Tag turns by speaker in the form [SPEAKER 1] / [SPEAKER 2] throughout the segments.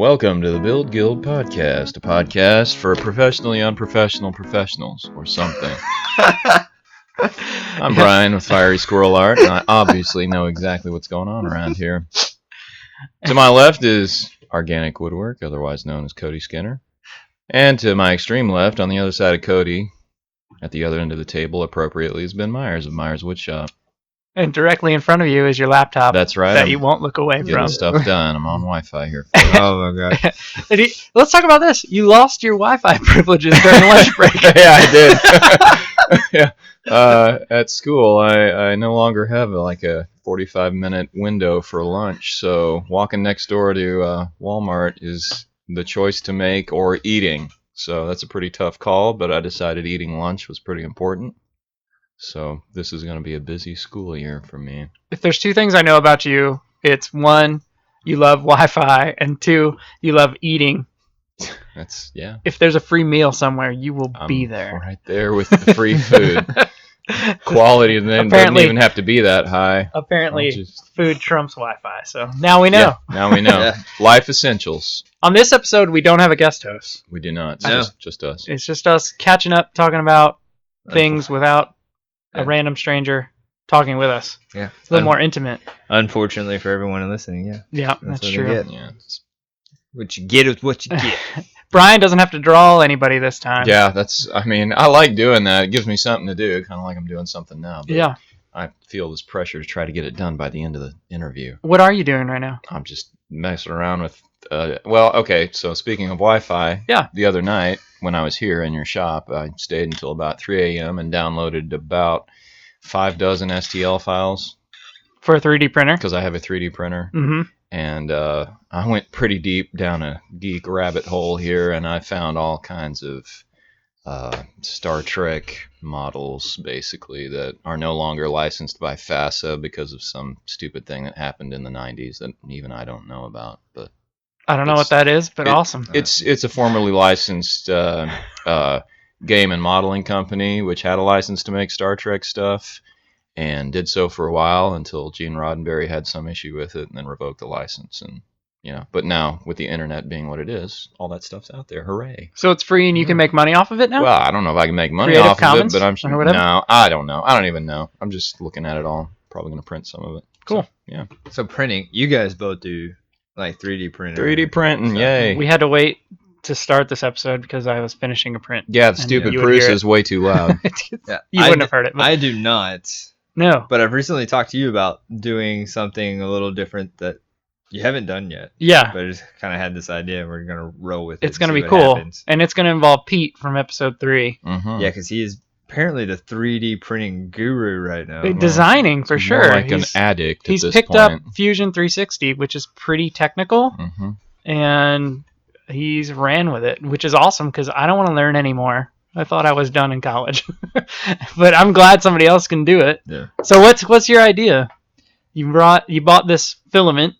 [SPEAKER 1] Welcome to the Build Guild Podcast, a podcast for professionally unprofessional professionals, or something. I'm Brian with Fiery Squirrel Art, and I obviously know exactly what's going on around here. To my left is Organic Woodwork, otherwise known as Cody Skinner. And to my extreme left, on the other side of Cody, at the other end of the table, appropriately, is Ben Myers of Myers Woodshop.
[SPEAKER 2] And directly in front of you is your laptop.
[SPEAKER 1] That's right.
[SPEAKER 2] That you won't look away
[SPEAKER 1] Getting
[SPEAKER 2] from.
[SPEAKER 1] stuff done. I'm on Wi-Fi here.
[SPEAKER 3] Oh my god.
[SPEAKER 2] Let's talk about this. You lost your Wi-Fi privileges during lunch break.
[SPEAKER 1] Yeah, I did. Yeah. At school, I no longer have a 45-minute window for lunch. So walking next door to Walmart is the choice to make, or eating. So that's a pretty tough call, but I decided eating lunch was pretty important. So this is going to be a busy school year for me.
[SPEAKER 2] If there's two things I know about you, it's one, you love Wi-Fi, and two, you love eating.
[SPEAKER 1] That's, yeah.
[SPEAKER 2] If there's a free meal somewhere, you will be
[SPEAKER 1] I'm
[SPEAKER 2] there.
[SPEAKER 1] right there with the free food. Quality then doesn't even have to be that high.
[SPEAKER 2] Apparently, food trumps Wi-Fi. So now we know.
[SPEAKER 1] Yeah, now we know.
[SPEAKER 3] Yeah.
[SPEAKER 1] Life essentials.
[SPEAKER 2] On this episode, we don't have a guest host.
[SPEAKER 1] We do not. It's
[SPEAKER 3] No.
[SPEAKER 1] just us.
[SPEAKER 2] It's just us catching up, talking about things without a random stranger talking with us.
[SPEAKER 3] Yeah.
[SPEAKER 2] It's a little more intimate.
[SPEAKER 3] Unfortunately for everyone listening, yeah.
[SPEAKER 2] Yeah, that's
[SPEAKER 3] what
[SPEAKER 2] true.
[SPEAKER 3] they get.
[SPEAKER 1] Yeah.
[SPEAKER 3] What you get is what you get.
[SPEAKER 2] Brian doesn't have to draw anybody this time.
[SPEAKER 1] Yeah, I like doing that. It gives me something to do, kind of like I'm doing something now. But
[SPEAKER 2] Yeah.
[SPEAKER 1] I feel this pressure to try to get it done by the end of the interview.
[SPEAKER 2] What are you doing right now?
[SPEAKER 1] I'm just messing around with, okay, so speaking of Wi-Fi,
[SPEAKER 2] Yeah.
[SPEAKER 1] the other night when I was here in your shop, I stayed until about 3 a.m. and downloaded about 6 STL files.
[SPEAKER 2] For a 3D printer?
[SPEAKER 1] Because I have a 3D printer.
[SPEAKER 2] Mm-hmm.
[SPEAKER 1] And I went pretty deep down a geek rabbit hole here, and I found all kinds of Star Trek models, basically, that are no longer licensed by FASA because of some stupid thing that happened in the 90s that even I don't know about. But
[SPEAKER 2] I don't know what that is, but awesome.
[SPEAKER 1] It's a formerly licensed game and modeling company, which had a license to make Star Trek stuff, and did so for a while until Gene Roddenberry had some issue with it and then revoked the license. And but now with the internet being what it is, all that stuff's out there. Hooray!
[SPEAKER 2] So it's free and you can make money off of it now?
[SPEAKER 1] Well, I don't know if I can make money
[SPEAKER 2] Creative
[SPEAKER 1] off
[SPEAKER 2] Commons
[SPEAKER 1] of it, but
[SPEAKER 2] or whatever?
[SPEAKER 1] No, I don't know. I don't even know. I'm just looking at it all. Probably going to print some of it.
[SPEAKER 2] Cool.
[SPEAKER 1] So, yeah.
[SPEAKER 3] So printing, you guys both do like 3D printing.
[SPEAKER 1] 3D printing, yay!
[SPEAKER 2] We had to wait to start this episode because I was finishing a print.
[SPEAKER 1] Yeah, the
[SPEAKER 2] And
[SPEAKER 1] stupid
[SPEAKER 2] you would
[SPEAKER 1] Bruce
[SPEAKER 2] hear it.
[SPEAKER 1] is way too loud.
[SPEAKER 3] Yeah.
[SPEAKER 2] You wouldn't have heard it. But
[SPEAKER 3] I do not.
[SPEAKER 2] no.
[SPEAKER 3] But I've recently talked to you about doing something a little different that you haven't done yet.
[SPEAKER 2] Yeah.
[SPEAKER 3] But I just kind of had this idea. We're going to roll with it.
[SPEAKER 2] It's going to
[SPEAKER 3] see
[SPEAKER 2] be
[SPEAKER 3] what
[SPEAKER 2] cool.
[SPEAKER 3] happens.
[SPEAKER 2] And it's going to involve Pete from episode 3.
[SPEAKER 1] Mm-hmm.
[SPEAKER 3] Yeah, because he is apparently the 3D printing guru right now.
[SPEAKER 2] Designing, for
[SPEAKER 1] More
[SPEAKER 2] sure.
[SPEAKER 1] like an addict at
[SPEAKER 2] He's
[SPEAKER 1] this
[SPEAKER 2] picked
[SPEAKER 1] point.
[SPEAKER 2] up Fusion 360, which is pretty technical.
[SPEAKER 1] Mm-hmm.
[SPEAKER 2] And he's ran with it, which is awesome because I don't want to learn anymore. I thought I was done in college, but I'm glad somebody else can do it.
[SPEAKER 3] Yeah.
[SPEAKER 2] So what's your idea? You bought this filament.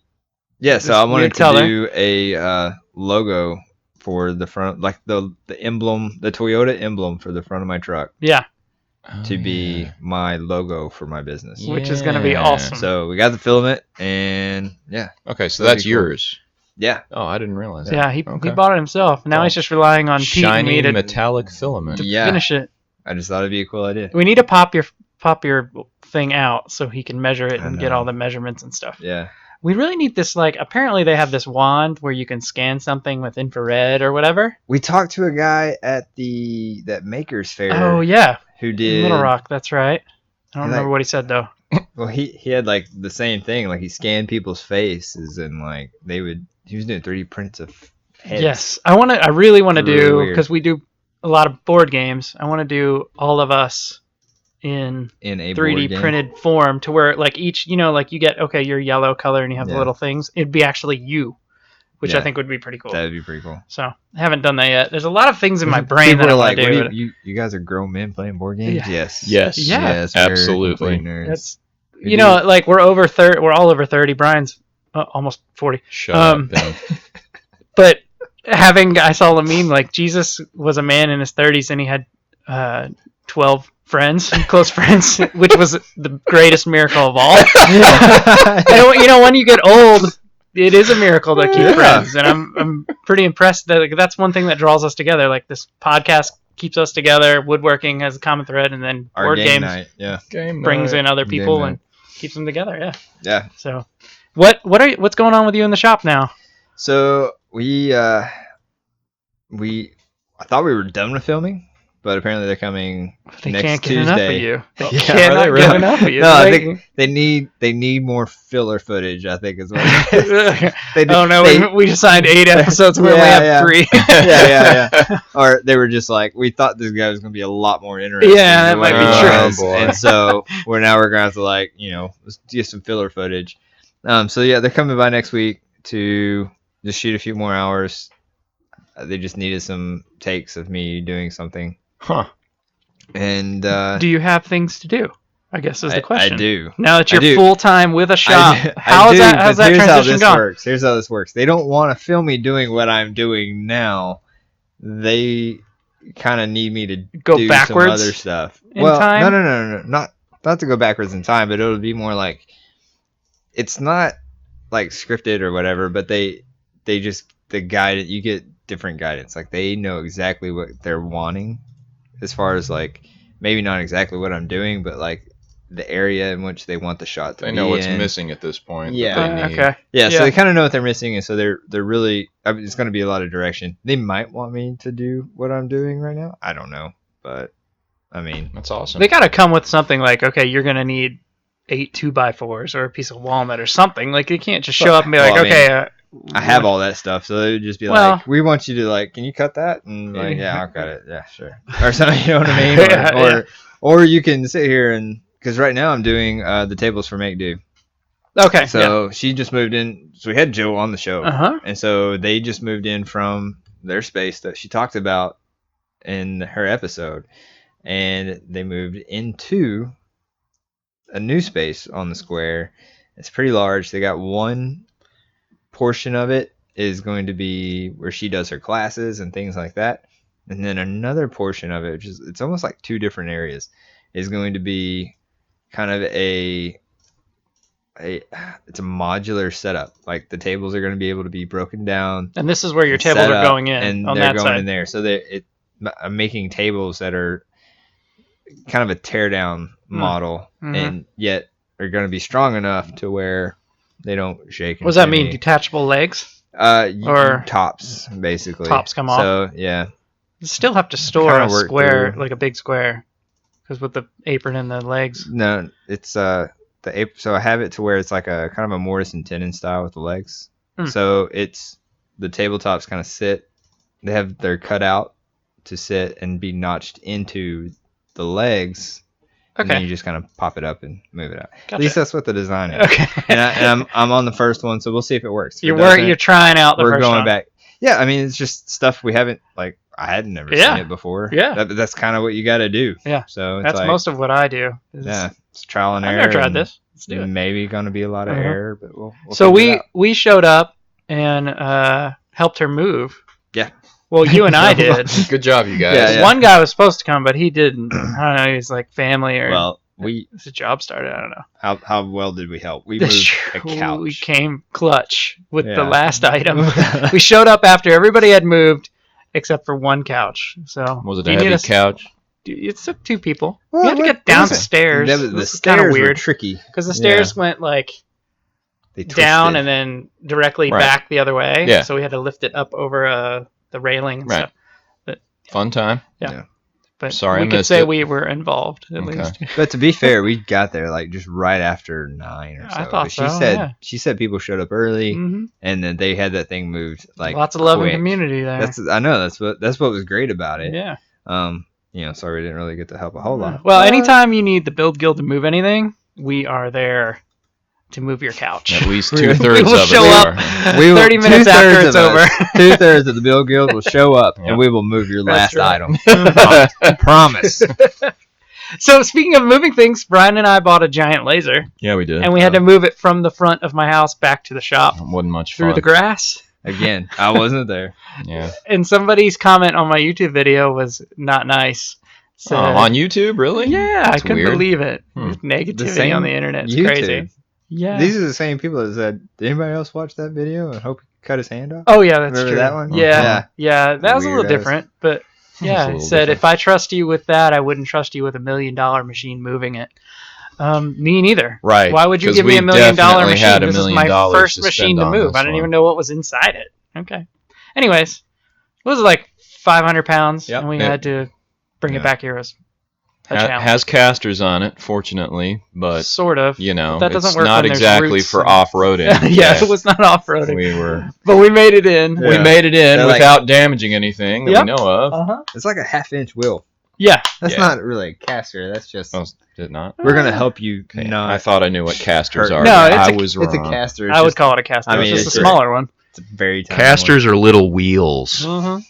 [SPEAKER 3] Yeah, so
[SPEAKER 2] This
[SPEAKER 3] I wanted
[SPEAKER 2] weird
[SPEAKER 3] to
[SPEAKER 2] color.
[SPEAKER 3] do a logo for the front, like the emblem, the Toyota emblem for the front of my truck
[SPEAKER 2] Yeah,
[SPEAKER 3] to be my logo for my business.
[SPEAKER 2] which is gonna be
[SPEAKER 1] Yeah.
[SPEAKER 2] awesome.
[SPEAKER 3] So we got the filament, and yeah,
[SPEAKER 1] Okay, so
[SPEAKER 3] That'd
[SPEAKER 1] that's
[SPEAKER 3] be cool.
[SPEAKER 1] yours.
[SPEAKER 3] yeah.
[SPEAKER 1] Oh, I didn't realize
[SPEAKER 2] yeah,
[SPEAKER 1] that.
[SPEAKER 2] he
[SPEAKER 1] Okay.
[SPEAKER 2] bought it himself. Now
[SPEAKER 1] Oh.
[SPEAKER 2] he's just relying on Pete and
[SPEAKER 1] Shiny
[SPEAKER 2] me to
[SPEAKER 1] metallic filament.
[SPEAKER 3] Yeah.
[SPEAKER 2] finish it.
[SPEAKER 3] I just thought it'd be a cool idea.
[SPEAKER 2] We need to pop your thing out so he can measure it
[SPEAKER 3] I
[SPEAKER 2] and get
[SPEAKER 3] know.
[SPEAKER 2] all the measurements and stuff.
[SPEAKER 3] Yeah,
[SPEAKER 2] We really need this, apparently they have this wand where you can scan something with infrared or whatever.
[SPEAKER 3] we talked to a guy at that Makers Fair.
[SPEAKER 2] Oh, yeah.
[SPEAKER 3] who
[SPEAKER 2] In
[SPEAKER 3] did
[SPEAKER 2] Little Rock, that's right. I don't
[SPEAKER 3] He,
[SPEAKER 2] remember what he said, though.
[SPEAKER 3] Well, he had like the same thing. Like he scanned people's faces, and like he was doing 3D prints of heads.
[SPEAKER 2] Yes. I really want to
[SPEAKER 3] It's really
[SPEAKER 2] do,
[SPEAKER 3] weird.
[SPEAKER 2] because we do a lot of board games, I want to do all of us in
[SPEAKER 3] in a
[SPEAKER 2] 3D
[SPEAKER 3] board game.
[SPEAKER 2] printed form to where, each, you get, your yellow color and you have the
[SPEAKER 3] Yeah.
[SPEAKER 2] little things. It'd be actually you, which I
[SPEAKER 3] Yeah.
[SPEAKER 2] think would be pretty cool.
[SPEAKER 3] That'd be pretty cool.
[SPEAKER 2] So, I haven't done that yet. There's a lot of things in my brain
[SPEAKER 3] People
[SPEAKER 2] that I
[SPEAKER 3] are
[SPEAKER 2] want
[SPEAKER 3] like,
[SPEAKER 2] to do.
[SPEAKER 3] what do you guys are grown men playing board games?
[SPEAKER 2] Yeah.
[SPEAKER 3] Yes.
[SPEAKER 1] Yes.
[SPEAKER 2] Yeah.
[SPEAKER 3] Yes, we're
[SPEAKER 1] absolutely.
[SPEAKER 3] complete nerds.
[SPEAKER 2] That's,
[SPEAKER 3] We
[SPEAKER 2] you
[SPEAKER 3] do.
[SPEAKER 2] know, we're over 30. We're all over 30. Brian's almost 40.
[SPEAKER 1] Shut
[SPEAKER 2] Um,
[SPEAKER 1] up, Ben.
[SPEAKER 2] But I saw a meme Jesus was a man in his 30s and he had 12 friends, close friends, which was the greatest miracle of all. And, when you get old, it is a miracle to keep
[SPEAKER 3] Yeah.
[SPEAKER 2] friends, and I'm pretty impressed that that's one thing that draws us together. Like this podcast keeps us together. Woodworking has a common thread, and then
[SPEAKER 3] Our
[SPEAKER 2] board
[SPEAKER 3] game
[SPEAKER 2] games
[SPEAKER 3] night. Yeah.
[SPEAKER 1] Game
[SPEAKER 2] brings
[SPEAKER 1] night.
[SPEAKER 2] in other
[SPEAKER 3] Game
[SPEAKER 2] people
[SPEAKER 3] night.
[SPEAKER 2] and keeps them together. Yeah.
[SPEAKER 3] Yeah.
[SPEAKER 2] So, what's going on with you in the shop now?
[SPEAKER 3] So I thought we were done with filming, but apparently they're coming
[SPEAKER 2] They
[SPEAKER 3] next
[SPEAKER 2] can't get
[SPEAKER 3] Tuesday.
[SPEAKER 2] enough of you. They
[SPEAKER 3] Yeah,
[SPEAKER 2] cannot
[SPEAKER 1] are they
[SPEAKER 2] get
[SPEAKER 1] really?
[SPEAKER 2] enough of you.
[SPEAKER 3] No, I
[SPEAKER 2] Like-
[SPEAKER 3] think they need more filler footage. I think is what. They,
[SPEAKER 2] oh no,
[SPEAKER 3] they-
[SPEAKER 2] we just signed 8 episodes. We only
[SPEAKER 3] Yeah,
[SPEAKER 2] have
[SPEAKER 3] yeah.
[SPEAKER 2] 3.
[SPEAKER 3] yeah. Or they were just like, we thought this guy was going to be a lot more interesting.
[SPEAKER 2] Yeah, that
[SPEAKER 3] than what
[SPEAKER 2] might
[SPEAKER 3] he
[SPEAKER 2] be true.
[SPEAKER 3] was.
[SPEAKER 1] Oh, boy.
[SPEAKER 3] And so we're going to have to let's get some filler footage. So yeah, they're coming by next week to just shoot a few more hours. They just needed some takes of me doing something.
[SPEAKER 1] Huh.
[SPEAKER 3] And
[SPEAKER 2] Do you have things to do? I guess is the question.
[SPEAKER 3] I do.
[SPEAKER 2] Now that
[SPEAKER 3] I
[SPEAKER 2] you're
[SPEAKER 3] do.
[SPEAKER 2] full time with a shop,
[SPEAKER 3] I
[SPEAKER 2] how's
[SPEAKER 3] do,
[SPEAKER 2] that
[SPEAKER 3] but here's how
[SPEAKER 2] transition
[SPEAKER 3] this
[SPEAKER 2] going?
[SPEAKER 3] works. Here's how this works. They don't want to film me doing what I'm doing now. They kind of need me to
[SPEAKER 2] Go
[SPEAKER 3] do
[SPEAKER 2] backwards
[SPEAKER 3] some other stuff.
[SPEAKER 2] in
[SPEAKER 3] well,
[SPEAKER 2] time?
[SPEAKER 3] no, not to go backwards in time, but it'll be more like it's not like scripted or whatever. But they just the guide. You get different guidance. Like they know exactly what they're wanting, as far as like maybe not exactly what I'm doing, but like the area in which they want the shot to
[SPEAKER 1] They
[SPEAKER 3] be
[SPEAKER 1] know what's
[SPEAKER 3] in.
[SPEAKER 1] missing at this point.
[SPEAKER 3] Yeah.
[SPEAKER 1] That they need.
[SPEAKER 2] Okay.
[SPEAKER 3] Yeah, so
[SPEAKER 2] Yeah.
[SPEAKER 3] they kind of know what they're missing, and so they're really. I mean, it's going to be a lot of direction. They might want me to do what I'm doing right now. I don't know, but I mean,
[SPEAKER 1] That's awesome.
[SPEAKER 2] They got to come with something like, okay, you're gonna need 8 2x4s or a piece of walnut or something. Like you can't just show up and be like,
[SPEAKER 3] Well, I mean,
[SPEAKER 2] okay.
[SPEAKER 3] I have all that stuff, so they would just be
[SPEAKER 2] Well-
[SPEAKER 3] like, "We want you to like, can you cut that?" And like,
[SPEAKER 2] Yeah.
[SPEAKER 3] "Yeah, I'll cut it. Yeah, sure." Or something, you know what I mean? Or,
[SPEAKER 2] Yeah, yeah.
[SPEAKER 3] or you can sit here and because right now I'm doing the tables for Make Do.
[SPEAKER 2] Okay.
[SPEAKER 3] So she just moved in. So we had Joe on the show.
[SPEAKER 2] Uh-huh.
[SPEAKER 3] And so they just moved in from their space that she talked about in her episode. And they moved into a new space on the square. It's pretty large. They got one portion of it is going to be where she does her classes and things like that. And then another portion of it, which is it's almost like 2 different areas, is going to be kind of it's a modular setup. Like the tables are going to be able to be broken down.
[SPEAKER 2] And this is where your
[SPEAKER 3] and
[SPEAKER 2] tables
[SPEAKER 3] set
[SPEAKER 2] are
[SPEAKER 3] up,
[SPEAKER 2] going in
[SPEAKER 3] and
[SPEAKER 2] on
[SPEAKER 3] they're
[SPEAKER 2] that
[SPEAKER 3] going
[SPEAKER 2] side.
[SPEAKER 3] in there. So I'm making tables that are kind of a tear down model,
[SPEAKER 2] Mhm.
[SPEAKER 3] and yet are going to be strong enough to where they don't shake.
[SPEAKER 2] What does that mean? Detachable legs? Or
[SPEAKER 3] tops, basically.
[SPEAKER 2] tops come off?
[SPEAKER 3] So yeah,
[SPEAKER 2] You still have to store
[SPEAKER 3] Kinda
[SPEAKER 2] a
[SPEAKER 3] work
[SPEAKER 2] square,
[SPEAKER 3] through.
[SPEAKER 2] like a big square, because with the apron and the legs.
[SPEAKER 3] no, it's the ape. So I have it to where it's like a kind of a mortise and tenon style with the legs.
[SPEAKER 2] Hmm.
[SPEAKER 3] So it's the tabletops kind of sit. They're cut out to sit and be notched into the legs. And then
[SPEAKER 2] Okay.
[SPEAKER 3] you just kind of pop it up and move it out.
[SPEAKER 2] Gotcha.
[SPEAKER 3] At least that's what the design is.
[SPEAKER 2] Okay.
[SPEAKER 3] And I'm on the first one, so we'll see if it works. If it
[SPEAKER 2] You're
[SPEAKER 3] doesn't,
[SPEAKER 2] trying out the
[SPEAKER 3] we're
[SPEAKER 2] first
[SPEAKER 3] going
[SPEAKER 2] one.
[SPEAKER 3] back. Yeah, I mean it's just stuff we haven't like I had never
[SPEAKER 2] Yeah.
[SPEAKER 3] seen it before.
[SPEAKER 2] Yeah.
[SPEAKER 3] That's kind of what you got to do.
[SPEAKER 2] Yeah.
[SPEAKER 3] So it's
[SPEAKER 2] That's
[SPEAKER 3] like,
[SPEAKER 2] most of what I do.
[SPEAKER 3] yeah, it's trial and
[SPEAKER 2] I've
[SPEAKER 3] error.
[SPEAKER 2] never tried
[SPEAKER 3] and
[SPEAKER 2] this. Let's do it.
[SPEAKER 3] Maybe going to be a lot of
[SPEAKER 2] Uh-huh.
[SPEAKER 3] error, but we'll
[SPEAKER 2] So
[SPEAKER 3] figure it out.
[SPEAKER 2] we showed up and helped her move.
[SPEAKER 3] Yeah.
[SPEAKER 2] Well, you and I did.
[SPEAKER 1] Good job, you guys.
[SPEAKER 3] Yeah.
[SPEAKER 2] One guy was supposed to come, but he didn't. I don't know. He's like family or
[SPEAKER 3] Well,
[SPEAKER 2] the job started. I don't know.
[SPEAKER 3] how well did we help? We
[SPEAKER 2] That's
[SPEAKER 3] moved
[SPEAKER 2] true.
[SPEAKER 3] a couch.
[SPEAKER 2] We came clutch with the
[SPEAKER 3] Yeah.
[SPEAKER 2] last item. We showed up after everybody had moved, except for one couch. So
[SPEAKER 1] Was it
[SPEAKER 2] do
[SPEAKER 1] a
[SPEAKER 2] you need
[SPEAKER 1] heavy
[SPEAKER 2] us-
[SPEAKER 1] couch?
[SPEAKER 2] It took 2 people.
[SPEAKER 3] Well,
[SPEAKER 2] we had to
[SPEAKER 3] what-
[SPEAKER 2] get downstairs.
[SPEAKER 3] The
[SPEAKER 2] This is kind of
[SPEAKER 3] stairs were
[SPEAKER 2] weird
[SPEAKER 3] tricky.
[SPEAKER 2] because the stairs went like
[SPEAKER 3] They
[SPEAKER 2] down
[SPEAKER 3] twisted.
[SPEAKER 2] and then directly
[SPEAKER 1] Right.
[SPEAKER 2] back the other way.
[SPEAKER 1] Yeah.
[SPEAKER 2] So we had to lift it up over the railing and
[SPEAKER 1] Right.
[SPEAKER 2] stuff.
[SPEAKER 1] Fun time.
[SPEAKER 2] But
[SPEAKER 1] Sorry, I
[SPEAKER 2] we could
[SPEAKER 1] missed
[SPEAKER 2] say
[SPEAKER 1] it.
[SPEAKER 2] we were involved at
[SPEAKER 1] Okay.
[SPEAKER 2] least.
[SPEAKER 3] But to be fair, we got there like just right after 9 or so.
[SPEAKER 2] I thought
[SPEAKER 3] But
[SPEAKER 2] so,
[SPEAKER 3] She said people showed up early,
[SPEAKER 2] hmm
[SPEAKER 3] and then they had that thing moved like
[SPEAKER 2] Lots of love
[SPEAKER 3] quick.
[SPEAKER 2] and community there.
[SPEAKER 3] I know that's what was great about it.
[SPEAKER 2] Yeah.
[SPEAKER 3] Sorry we didn't really get to help a whole lot.
[SPEAKER 2] Well, anytime you need the Build Guild to move anything, we are there to move your couch.
[SPEAKER 1] At least
[SPEAKER 3] We
[SPEAKER 1] 2/3
[SPEAKER 2] will
[SPEAKER 1] of it.
[SPEAKER 2] show up.
[SPEAKER 1] are.
[SPEAKER 3] We will-
[SPEAKER 2] 30 minutes after
[SPEAKER 3] 2/3
[SPEAKER 2] it's
[SPEAKER 3] of
[SPEAKER 2] over.
[SPEAKER 3] us, 2/3 of the Bill Guild will show up,
[SPEAKER 1] Yeah.
[SPEAKER 3] and we will move your
[SPEAKER 2] That's
[SPEAKER 3] last
[SPEAKER 2] right.
[SPEAKER 3] item. Promise.
[SPEAKER 2] So speaking of moving things, Brian and I bought a giant laser,
[SPEAKER 1] Yeah, we did.
[SPEAKER 2] and we had to move it from the front of my house back to the shop
[SPEAKER 1] Wasn't much
[SPEAKER 2] through
[SPEAKER 1] fun.
[SPEAKER 2] the grass.
[SPEAKER 3] Again, I wasn't there.
[SPEAKER 1] Yeah.
[SPEAKER 2] And somebody's comment on my YouTube video was not nice. So
[SPEAKER 1] On YouTube, really?
[SPEAKER 2] yeah, I
[SPEAKER 1] That's
[SPEAKER 2] couldn't
[SPEAKER 1] weird.
[SPEAKER 2] believe it.
[SPEAKER 1] Hmm.
[SPEAKER 2] Negativity
[SPEAKER 3] The same
[SPEAKER 2] on the internet. It's
[SPEAKER 3] YouTube.
[SPEAKER 2] crazy. Yeah.
[SPEAKER 3] These are the same people that said, "Did anybody else watch that video and hope he cut his hand off?"
[SPEAKER 2] Oh yeah, that's
[SPEAKER 3] Remember
[SPEAKER 2] true.
[SPEAKER 3] that one?
[SPEAKER 2] Yeah, yeah, that was a little
[SPEAKER 3] Weirdos.
[SPEAKER 2] different, but yeah,
[SPEAKER 1] a
[SPEAKER 2] it
[SPEAKER 1] little
[SPEAKER 2] said
[SPEAKER 1] different.
[SPEAKER 2] if I trust you with that, I wouldn't trust you with $1 million machine moving it. Me neither.
[SPEAKER 1] Right.
[SPEAKER 2] Why would you
[SPEAKER 1] 'cause
[SPEAKER 2] give me
[SPEAKER 1] we
[SPEAKER 2] $1 million
[SPEAKER 1] definitely
[SPEAKER 2] machine?
[SPEAKER 1] had $1
[SPEAKER 2] This is
[SPEAKER 1] million
[SPEAKER 2] my first
[SPEAKER 1] to
[SPEAKER 2] machine
[SPEAKER 1] spend
[SPEAKER 2] to
[SPEAKER 1] on
[SPEAKER 2] move.
[SPEAKER 1] this
[SPEAKER 2] I didn't even
[SPEAKER 1] one.
[SPEAKER 2] know what was inside it. Okay. Anyways, it was like 500 pounds,
[SPEAKER 1] Yep.
[SPEAKER 2] and we had to bring
[SPEAKER 1] Yeah.
[SPEAKER 2] it back here as a challenge.
[SPEAKER 1] Has casters on it, fortunately, but
[SPEAKER 2] Sort of.
[SPEAKER 1] you know,
[SPEAKER 2] but that doesn't
[SPEAKER 1] it's
[SPEAKER 2] work
[SPEAKER 1] not
[SPEAKER 2] when there's
[SPEAKER 1] exactly
[SPEAKER 2] roots
[SPEAKER 1] for
[SPEAKER 2] and-
[SPEAKER 1] off-roading.
[SPEAKER 2] yeah, it was not off-roading.
[SPEAKER 1] We were.
[SPEAKER 2] But we made it in.
[SPEAKER 3] Yeah.
[SPEAKER 1] We made it in
[SPEAKER 3] They're like-
[SPEAKER 1] without damaging anything that
[SPEAKER 2] Yep.
[SPEAKER 1] we know of.
[SPEAKER 2] Uh-huh.
[SPEAKER 3] It's like a 1/2-inch wheel.
[SPEAKER 2] Yeah.
[SPEAKER 3] That's
[SPEAKER 1] Yeah.
[SPEAKER 3] not really a caster. That's just.
[SPEAKER 1] Oh, did it not?
[SPEAKER 3] We're gonna help you
[SPEAKER 1] Okay.
[SPEAKER 3] not.
[SPEAKER 1] I thought I knew what casters
[SPEAKER 3] hurt.
[SPEAKER 1] are.
[SPEAKER 2] No,
[SPEAKER 1] but
[SPEAKER 2] it's
[SPEAKER 1] I
[SPEAKER 2] a-
[SPEAKER 1] was wrong.
[SPEAKER 3] It's a caster. It's
[SPEAKER 2] I would
[SPEAKER 3] just,
[SPEAKER 2] call it a caster.
[SPEAKER 3] I mean,
[SPEAKER 2] it's just
[SPEAKER 3] it's
[SPEAKER 2] a
[SPEAKER 3] a-
[SPEAKER 2] smaller one.
[SPEAKER 3] it's a very tiny
[SPEAKER 1] Casters are little wheels
[SPEAKER 2] Mm-hmm.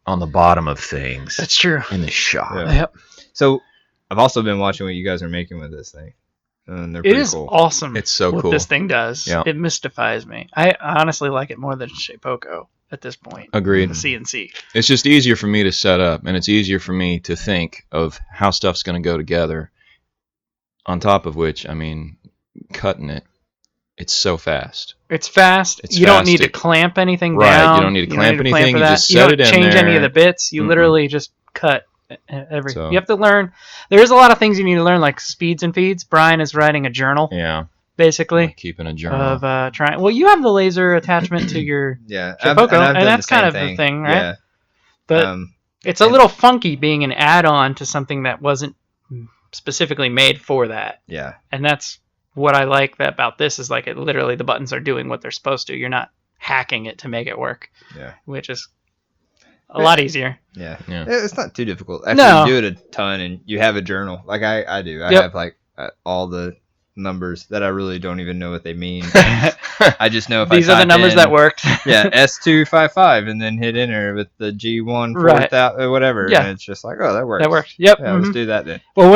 [SPEAKER 1] on the bottom of things
[SPEAKER 2] That's true.
[SPEAKER 1] in the shop.
[SPEAKER 3] Yeah.
[SPEAKER 2] Yep.
[SPEAKER 3] one. So I've also been watching what you guys are making with this thing, and they're
[SPEAKER 2] It
[SPEAKER 3] pretty
[SPEAKER 2] is
[SPEAKER 3] cool.
[SPEAKER 2] awesome.
[SPEAKER 1] It's so
[SPEAKER 2] what
[SPEAKER 1] cool.
[SPEAKER 2] this thing does.
[SPEAKER 1] Yeah.
[SPEAKER 2] It mystifies me. I honestly like it more than Shapeoko at this point.
[SPEAKER 1] Agreed.
[SPEAKER 2] The CNC.
[SPEAKER 1] It's just easier for me to set up, and it's easier for me to think of how stuff's going to go together. On top of which, I mean, cutting it, it's so fast.
[SPEAKER 2] It's fast.
[SPEAKER 1] It's
[SPEAKER 2] you don't
[SPEAKER 1] fast.
[SPEAKER 2] need to clamp anything
[SPEAKER 1] Right,
[SPEAKER 2] down.
[SPEAKER 1] you don't need to clamp
[SPEAKER 2] for
[SPEAKER 1] anything, you
[SPEAKER 2] that.
[SPEAKER 1] just
[SPEAKER 2] You
[SPEAKER 1] set
[SPEAKER 2] don't
[SPEAKER 1] it in
[SPEAKER 2] change any
[SPEAKER 1] there.
[SPEAKER 2] of the bits. You
[SPEAKER 1] Mm-mm.
[SPEAKER 2] literally just cut everything.
[SPEAKER 1] So-
[SPEAKER 2] You have to learn. There's a lot of things you need to learn, like speeds and feeds. Brian is writing a journal,
[SPEAKER 1] Yeah,
[SPEAKER 2] basically,
[SPEAKER 1] like keeping a journal.
[SPEAKER 2] of trying. Well, you have the laser attachment to your
[SPEAKER 3] Yeah,
[SPEAKER 2] Shapeoko,
[SPEAKER 3] I've
[SPEAKER 2] and
[SPEAKER 3] done
[SPEAKER 2] that's
[SPEAKER 3] the same
[SPEAKER 2] kind of the thing, right?
[SPEAKER 3] Yeah,
[SPEAKER 2] But it's a little funky being an add-on to something that wasn't specifically made for that.
[SPEAKER 3] yeah,
[SPEAKER 2] And that's what I like about this is like it literally the buttons are doing what they're supposed to. You're not hacking it to make it work.
[SPEAKER 3] Yeah.
[SPEAKER 2] Which is a lot easier.
[SPEAKER 3] yeah.
[SPEAKER 1] Yeah.
[SPEAKER 3] It's not too difficult. After
[SPEAKER 2] No.
[SPEAKER 3] you do it a ton and you have a journal, like I do. I
[SPEAKER 2] Yep.
[SPEAKER 3] have like all the numbers that I really don't even know what they mean. I just know if
[SPEAKER 2] These
[SPEAKER 3] I
[SPEAKER 2] are the
[SPEAKER 3] type
[SPEAKER 2] numbers
[SPEAKER 3] in,
[SPEAKER 2] that worked.
[SPEAKER 3] Yeah, S255 and then hit enter with the G1
[SPEAKER 2] Right.
[SPEAKER 3] 4000 whatever.
[SPEAKER 2] Yeah.
[SPEAKER 3] And it's just like, oh, that works.
[SPEAKER 2] That worked. Yep.
[SPEAKER 3] Yeah,
[SPEAKER 2] mhm.
[SPEAKER 3] let's do that then.
[SPEAKER 2] Well,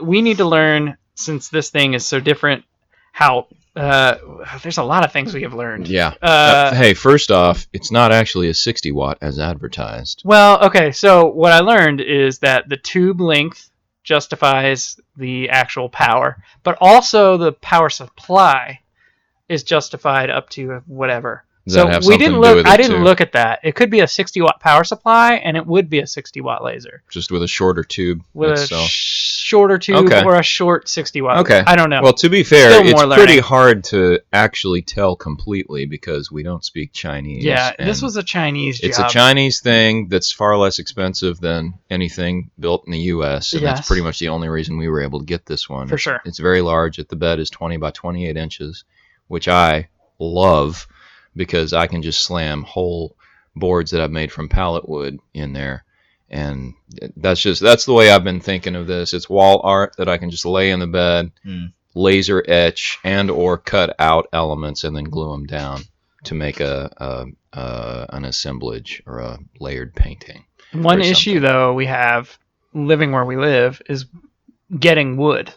[SPEAKER 2] we need to learn since this thing is so different how there's a lot of things we have learned.
[SPEAKER 1] Yeah.
[SPEAKER 2] Uh,
[SPEAKER 1] Hey, first off, it's not actually a 60 watt as advertised.
[SPEAKER 2] Well, okay, so what I learned is that the tube length justifies the actual power, but also the power supply is justified up to whatever.
[SPEAKER 1] Does that have
[SPEAKER 2] we
[SPEAKER 1] something
[SPEAKER 2] didn't
[SPEAKER 1] to do
[SPEAKER 2] look.
[SPEAKER 1] with
[SPEAKER 2] I
[SPEAKER 1] it,
[SPEAKER 2] didn't
[SPEAKER 1] too?
[SPEAKER 2] look at that. It could be a 60 watt power supply, and it would be a 60 watt laser
[SPEAKER 1] Just with a shorter tube
[SPEAKER 2] with a
[SPEAKER 1] itself.
[SPEAKER 2] shorter tube
[SPEAKER 1] Okay.
[SPEAKER 2] or a short 60 watt.
[SPEAKER 1] Okay.
[SPEAKER 2] I don't know.
[SPEAKER 1] Well, to be fair,
[SPEAKER 2] Still
[SPEAKER 1] it's
[SPEAKER 2] more
[SPEAKER 1] pretty
[SPEAKER 2] learning.
[SPEAKER 1] hard to actually tell completely because we don't speak Chinese.
[SPEAKER 2] yeah, this
[SPEAKER 1] and
[SPEAKER 2] was a Chinese
[SPEAKER 1] It's
[SPEAKER 2] job.
[SPEAKER 1] a Chinese thing that's far less expensive than anything built in the U.S. And
[SPEAKER 2] Yes.
[SPEAKER 1] that's pretty much the only reason we were able to get this one.
[SPEAKER 2] For sure.
[SPEAKER 1] It's very large. The bed is 20 by 28 inches, which I love because I can just slam whole boards that I've made from pallet wood in there. And that's the way I've been thinking of this. It's wall art that I can just lay in the bed, laser etch and or cut out elements and then glue them down to make an assemblage or a layered painting.
[SPEAKER 2] One
[SPEAKER 1] or
[SPEAKER 2] issue,
[SPEAKER 1] something.
[SPEAKER 2] though, we have living where we live is getting wood.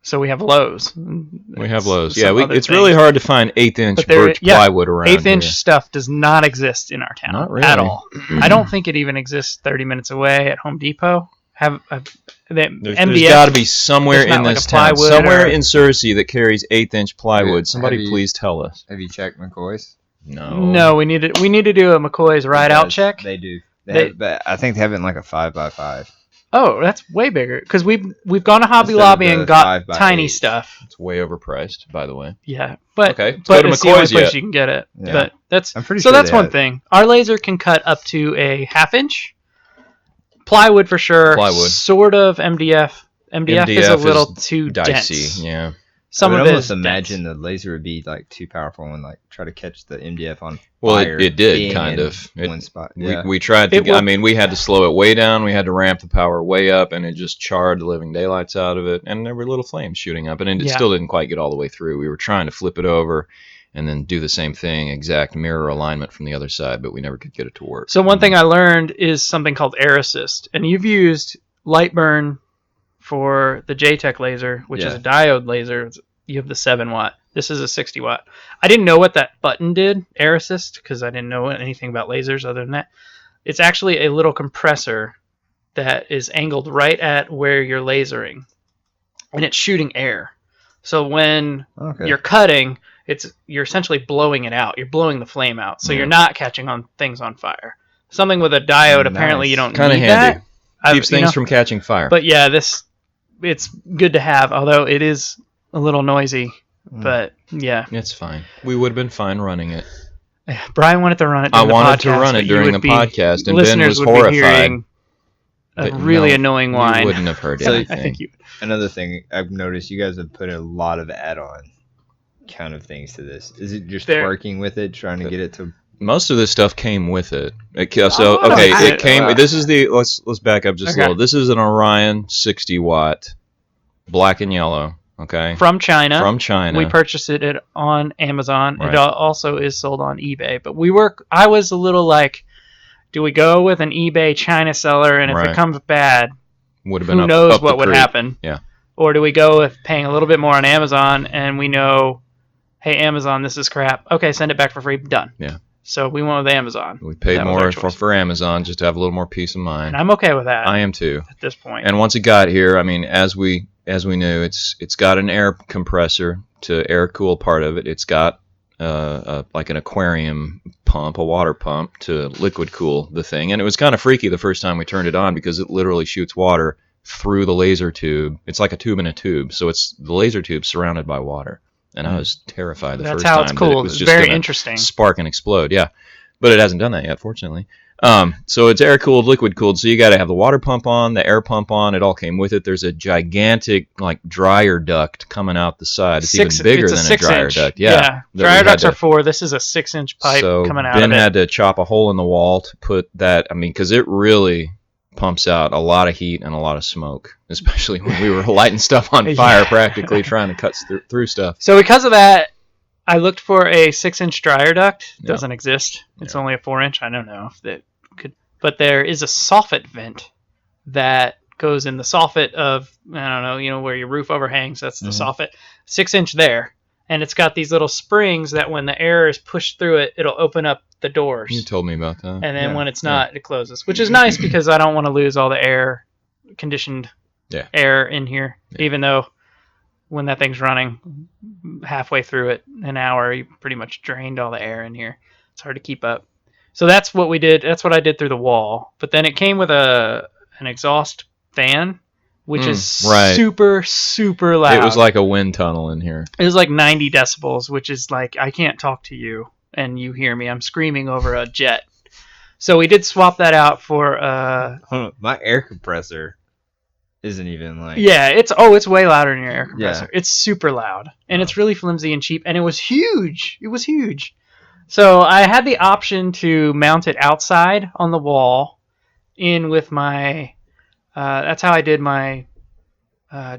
[SPEAKER 2] So we have Lowe's.
[SPEAKER 1] We have Lowe's.
[SPEAKER 2] Some
[SPEAKER 1] Yeah,
[SPEAKER 2] other
[SPEAKER 1] it's really
[SPEAKER 2] things.
[SPEAKER 1] hard to find 1/8-inch
[SPEAKER 2] But there-
[SPEAKER 1] birch
[SPEAKER 2] yeah,
[SPEAKER 1] plywood around
[SPEAKER 2] 1/8-inch
[SPEAKER 1] here.
[SPEAKER 2] stuff does not exist in our town.
[SPEAKER 1] Not really.
[SPEAKER 2] At all. I don't think it even exists 30 minutes away at Home Depot.
[SPEAKER 1] There's
[SPEAKER 2] MDF.
[SPEAKER 1] got to be somewhere
[SPEAKER 2] there's not
[SPEAKER 1] in
[SPEAKER 2] like
[SPEAKER 1] this
[SPEAKER 2] a
[SPEAKER 1] town,
[SPEAKER 2] plywood
[SPEAKER 1] somewhere
[SPEAKER 2] or-
[SPEAKER 1] in Cersei that carries 1/8-inch plywood.
[SPEAKER 3] Yeah,
[SPEAKER 1] Somebody
[SPEAKER 3] have you-
[SPEAKER 1] please tell us.
[SPEAKER 3] Have you checked McCoy's?
[SPEAKER 2] No, we need to do a McCoy's ride out
[SPEAKER 3] Because
[SPEAKER 2] check.
[SPEAKER 3] They do.
[SPEAKER 2] They-
[SPEAKER 3] Have, but I think they have it in like a 5x5.
[SPEAKER 2] Oh, that's way bigger because we've gone to Hobby
[SPEAKER 3] Instead of
[SPEAKER 2] Lobby
[SPEAKER 3] the
[SPEAKER 2] and got
[SPEAKER 3] 5 by
[SPEAKER 2] tiny
[SPEAKER 3] 8.
[SPEAKER 2] stuff.
[SPEAKER 1] It's way overpriced, by the way.
[SPEAKER 2] Yeah, but
[SPEAKER 1] Okay, let's
[SPEAKER 2] but
[SPEAKER 1] go to
[SPEAKER 2] it's the only
[SPEAKER 1] McCoy's
[SPEAKER 2] place
[SPEAKER 1] yet.
[SPEAKER 2] you can get it.
[SPEAKER 3] Yeah.
[SPEAKER 2] But that's
[SPEAKER 3] I'm pretty
[SPEAKER 2] so
[SPEAKER 3] sure
[SPEAKER 2] that's
[SPEAKER 3] they
[SPEAKER 2] one
[SPEAKER 3] have it.
[SPEAKER 2] thing. Our laser can cut up to a 1/2 inch. Plywood for sure.
[SPEAKER 1] Plywood.
[SPEAKER 2] Sort of MDF. MDF is a
[SPEAKER 1] MDF
[SPEAKER 2] little too
[SPEAKER 1] Dicey,
[SPEAKER 2] dense.
[SPEAKER 1] yeah.
[SPEAKER 2] Some
[SPEAKER 3] I
[SPEAKER 2] of
[SPEAKER 3] would
[SPEAKER 2] it
[SPEAKER 3] almost
[SPEAKER 2] is
[SPEAKER 3] imagine
[SPEAKER 2] dense.
[SPEAKER 3] the laser would be like too powerful and like try to catch the MDF on
[SPEAKER 1] Well,
[SPEAKER 3] fire.
[SPEAKER 1] it did
[SPEAKER 3] being
[SPEAKER 1] kind
[SPEAKER 3] in
[SPEAKER 1] of.
[SPEAKER 3] one spot. Yeah.
[SPEAKER 1] We tried
[SPEAKER 2] It
[SPEAKER 1] to. I
[SPEAKER 2] will-
[SPEAKER 1] mean, we had to slow it way down. We had to ramp the power way up, and it just charred the living daylights out of it. And there were little flames shooting up, and it
[SPEAKER 2] Yeah.
[SPEAKER 1] still didn't quite get all the way through. We were trying to flip it over, and then do the same thing, exact mirror alignment from the other side, but we never could get it to work.
[SPEAKER 2] So one thing I learned is something called air assist, and you've used Lightburn for the JTech laser, which is
[SPEAKER 3] Yeah.
[SPEAKER 2] a diode laser. You have the 7 watt. This is a 60 watt. I didn't know what that button did, air assist, because I didn't know anything about lasers other than that. It's actually a little compressor that is angled right at where you're lasering, and it's shooting air. So when
[SPEAKER 3] Okay.
[SPEAKER 2] you're cutting, you're essentially blowing it out. You're blowing the flame out. So
[SPEAKER 1] Yeah.
[SPEAKER 2] you're not catching on things on fire. Something with a diode, apparently you
[SPEAKER 3] Nice.
[SPEAKER 2] don't
[SPEAKER 1] Kinda
[SPEAKER 2] need
[SPEAKER 1] handy.
[SPEAKER 2] that.
[SPEAKER 1] Keeps things from catching fire.
[SPEAKER 2] But yeah, it's good to have, although it is a little noisy. But yeah,
[SPEAKER 1] It's fine. We would have been fine running it.
[SPEAKER 2] Brian wanted to run it
[SPEAKER 1] I
[SPEAKER 2] during the
[SPEAKER 1] wanted
[SPEAKER 2] podcast.
[SPEAKER 1] to run it
[SPEAKER 2] but you
[SPEAKER 1] during
[SPEAKER 2] would
[SPEAKER 1] the
[SPEAKER 2] be-
[SPEAKER 1] podcast, and Ben
[SPEAKER 2] listeners
[SPEAKER 1] was
[SPEAKER 2] would be
[SPEAKER 1] horrified.
[SPEAKER 2] hearing a
[SPEAKER 1] But
[SPEAKER 2] really
[SPEAKER 1] no,
[SPEAKER 2] annoying whine.
[SPEAKER 1] You wouldn't have heard
[SPEAKER 3] So,
[SPEAKER 1] anything.
[SPEAKER 2] I think you.
[SPEAKER 3] Another thing I've noticed, you guys have put a lot of add-on kind of things to this. Is it just working with it, trying to get it to?
[SPEAKER 1] Most of this stuff came with it. So
[SPEAKER 2] Oh,
[SPEAKER 1] okay,
[SPEAKER 2] I-
[SPEAKER 1] it came. This is the let's back up just
[SPEAKER 2] Okay.
[SPEAKER 1] a little. This is an Orion 60 watt, black and yellow. Okay,
[SPEAKER 2] From China.
[SPEAKER 1] from China.
[SPEAKER 2] We purchased it on Amazon.
[SPEAKER 1] Right.
[SPEAKER 2] It also is sold on eBay. But I was a little like, do we go with an eBay China seller, and if
[SPEAKER 1] Right.
[SPEAKER 2] it comes bad,
[SPEAKER 1] Would have been
[SPEAKER 2] who
[SPEAKER 1] up,
[SPEAKER 2] knows
[SPEAKER 1] up
[SPEAKER 2] what
[SPEAKER 1] the
[SPEAKER 2] would
[SPEAKER 1] creek.
[SPEAKER 2] happen?
[SPEAKER 1] Yeah.
[SPEAKER 2] Or do we go with paying a little bit more on Amazon, and we know, hey, Amazon, this is crap. Okay, send it back for free. Done.
[SPEAKER 1] Yeah.
[SPEAKER 2] So we went with Amazon.
[SPEAKER 1] We paid
[SPEAKER 2] That was our
[SPEAKER 1] more
[SPEAKER 2] choice.
[SPEAKER 1] for Amazon just to have a little more peace of mind.
[SPEAKER 2] And I'm okay with that
[SPEAKER 1] I am too.
[SPEAKER 2] at this point.
[SPEAKER 1] And once it got here, I mean, as we knew, it's got an air compressor to air cool part of it. It's got like an aquarium pump, a water pump to liquid cool the thing. And it was kind of freaky the first time we turned it on because it literally shoots water through the laser tube. It's like a tube in a tube, so it's the laser tube surrounded by water. And I was terrified the
[SPEAKER 2] That's
[SPEAKER 1] first
[SPEAKER 2] how
[SPEAKER 1] time
[SPEAKER 2] it's
[SPEAKER 1] that
[SPEAKER 2] cool.
[SPEAKER 1] it was
[SPEAKER 2] It's
[SPEAKER 1] just
[SPEAKER 2] very
[SPEAKER 1] gonna
[SPEAKER 2] interesting.
[SPEAKER 1] spark and explode. Yeah, but it hasn't done that yet, fortunately. So it's air cooled, liquid cooled. So you got to have the water pump on, the air pump on. It all came with it. There's a gigantic like dryer duct coming out the side. It's even bigger
[SPEAKER 2] it's
[SPEAKER 1] than a dryer
[SPEAKER 2] 6-inch.
[SPEAKER 1] duct. Yeah, that we
[SPEAKER 2] Dryer
[SPEAKER 1] had
[SPEAKER 2] ducts
[SPEAKER 1] to-
[SPEAKER 2] are 4. This is a 6-inch pipe
[SPEAKER 1] so
[SPEAKER 2] coming out
[SPEAKER 1] Ben
[SPEAKER 2] of it.
[SPEAKER 1] had to chop a hole in the wall to put that. I mean, because it really pumps out a lot of heat and a lot of smoke, especially when we were lighting stuff on fire, practically trying to cut through stuff.
[SPEAKER 2] So because of that, I looked for a 6-inch dryer duct.
[SPEAKER 1] Yeah.
[SPEAKER 2] Doesn't exist. It's
[SPEAKER 1] Yeah.
[SPEAKER 2] only a 4-inch. I don't know if that could, but there is a soffit vent that goes in the soffit of, I don't know, where your roof overhangs. That's the soffit. 6-inch there, and it's got these little springs that when the air is pushed through it, it'll open up the doors.
[SPEAKER 1] You told me about that.
[SPEAKER 2] And then
[SPEAKER 3] Yeah.
[SPEAKER 2] when it's not, it closes, which is nice because I don't want to lose all the air conditioned air in here, even though when that thing's running halfway through it, an hour, you pretty much drained all the air in here. It's hard to keep up. So that's what we did. That's what I did through the wall. But then it came with an exhaust fan, which is
[SPEAKER 1] right.
[SPEAKER 2] super, super loud.
[SPEAKER 1] It was like a wind tunnel in here.
[SPEAKER 2] It was like 90 decibels, which is like, I can't talk to you and you hear me. I'm screaming over a jet. So we did swap that out for
[SPEAKER 3] My air compressor isn't even like.
[SPEAKER 2] yeah, it's way louder than your air compressor.
[SPEAKER 3] Yeah.
[SPEAKER 2] It's super loud, and it's really flimsy and cheap, and it was huge. It was huge. So I had the option to mount it outside on the wall, in with my. That's how I did my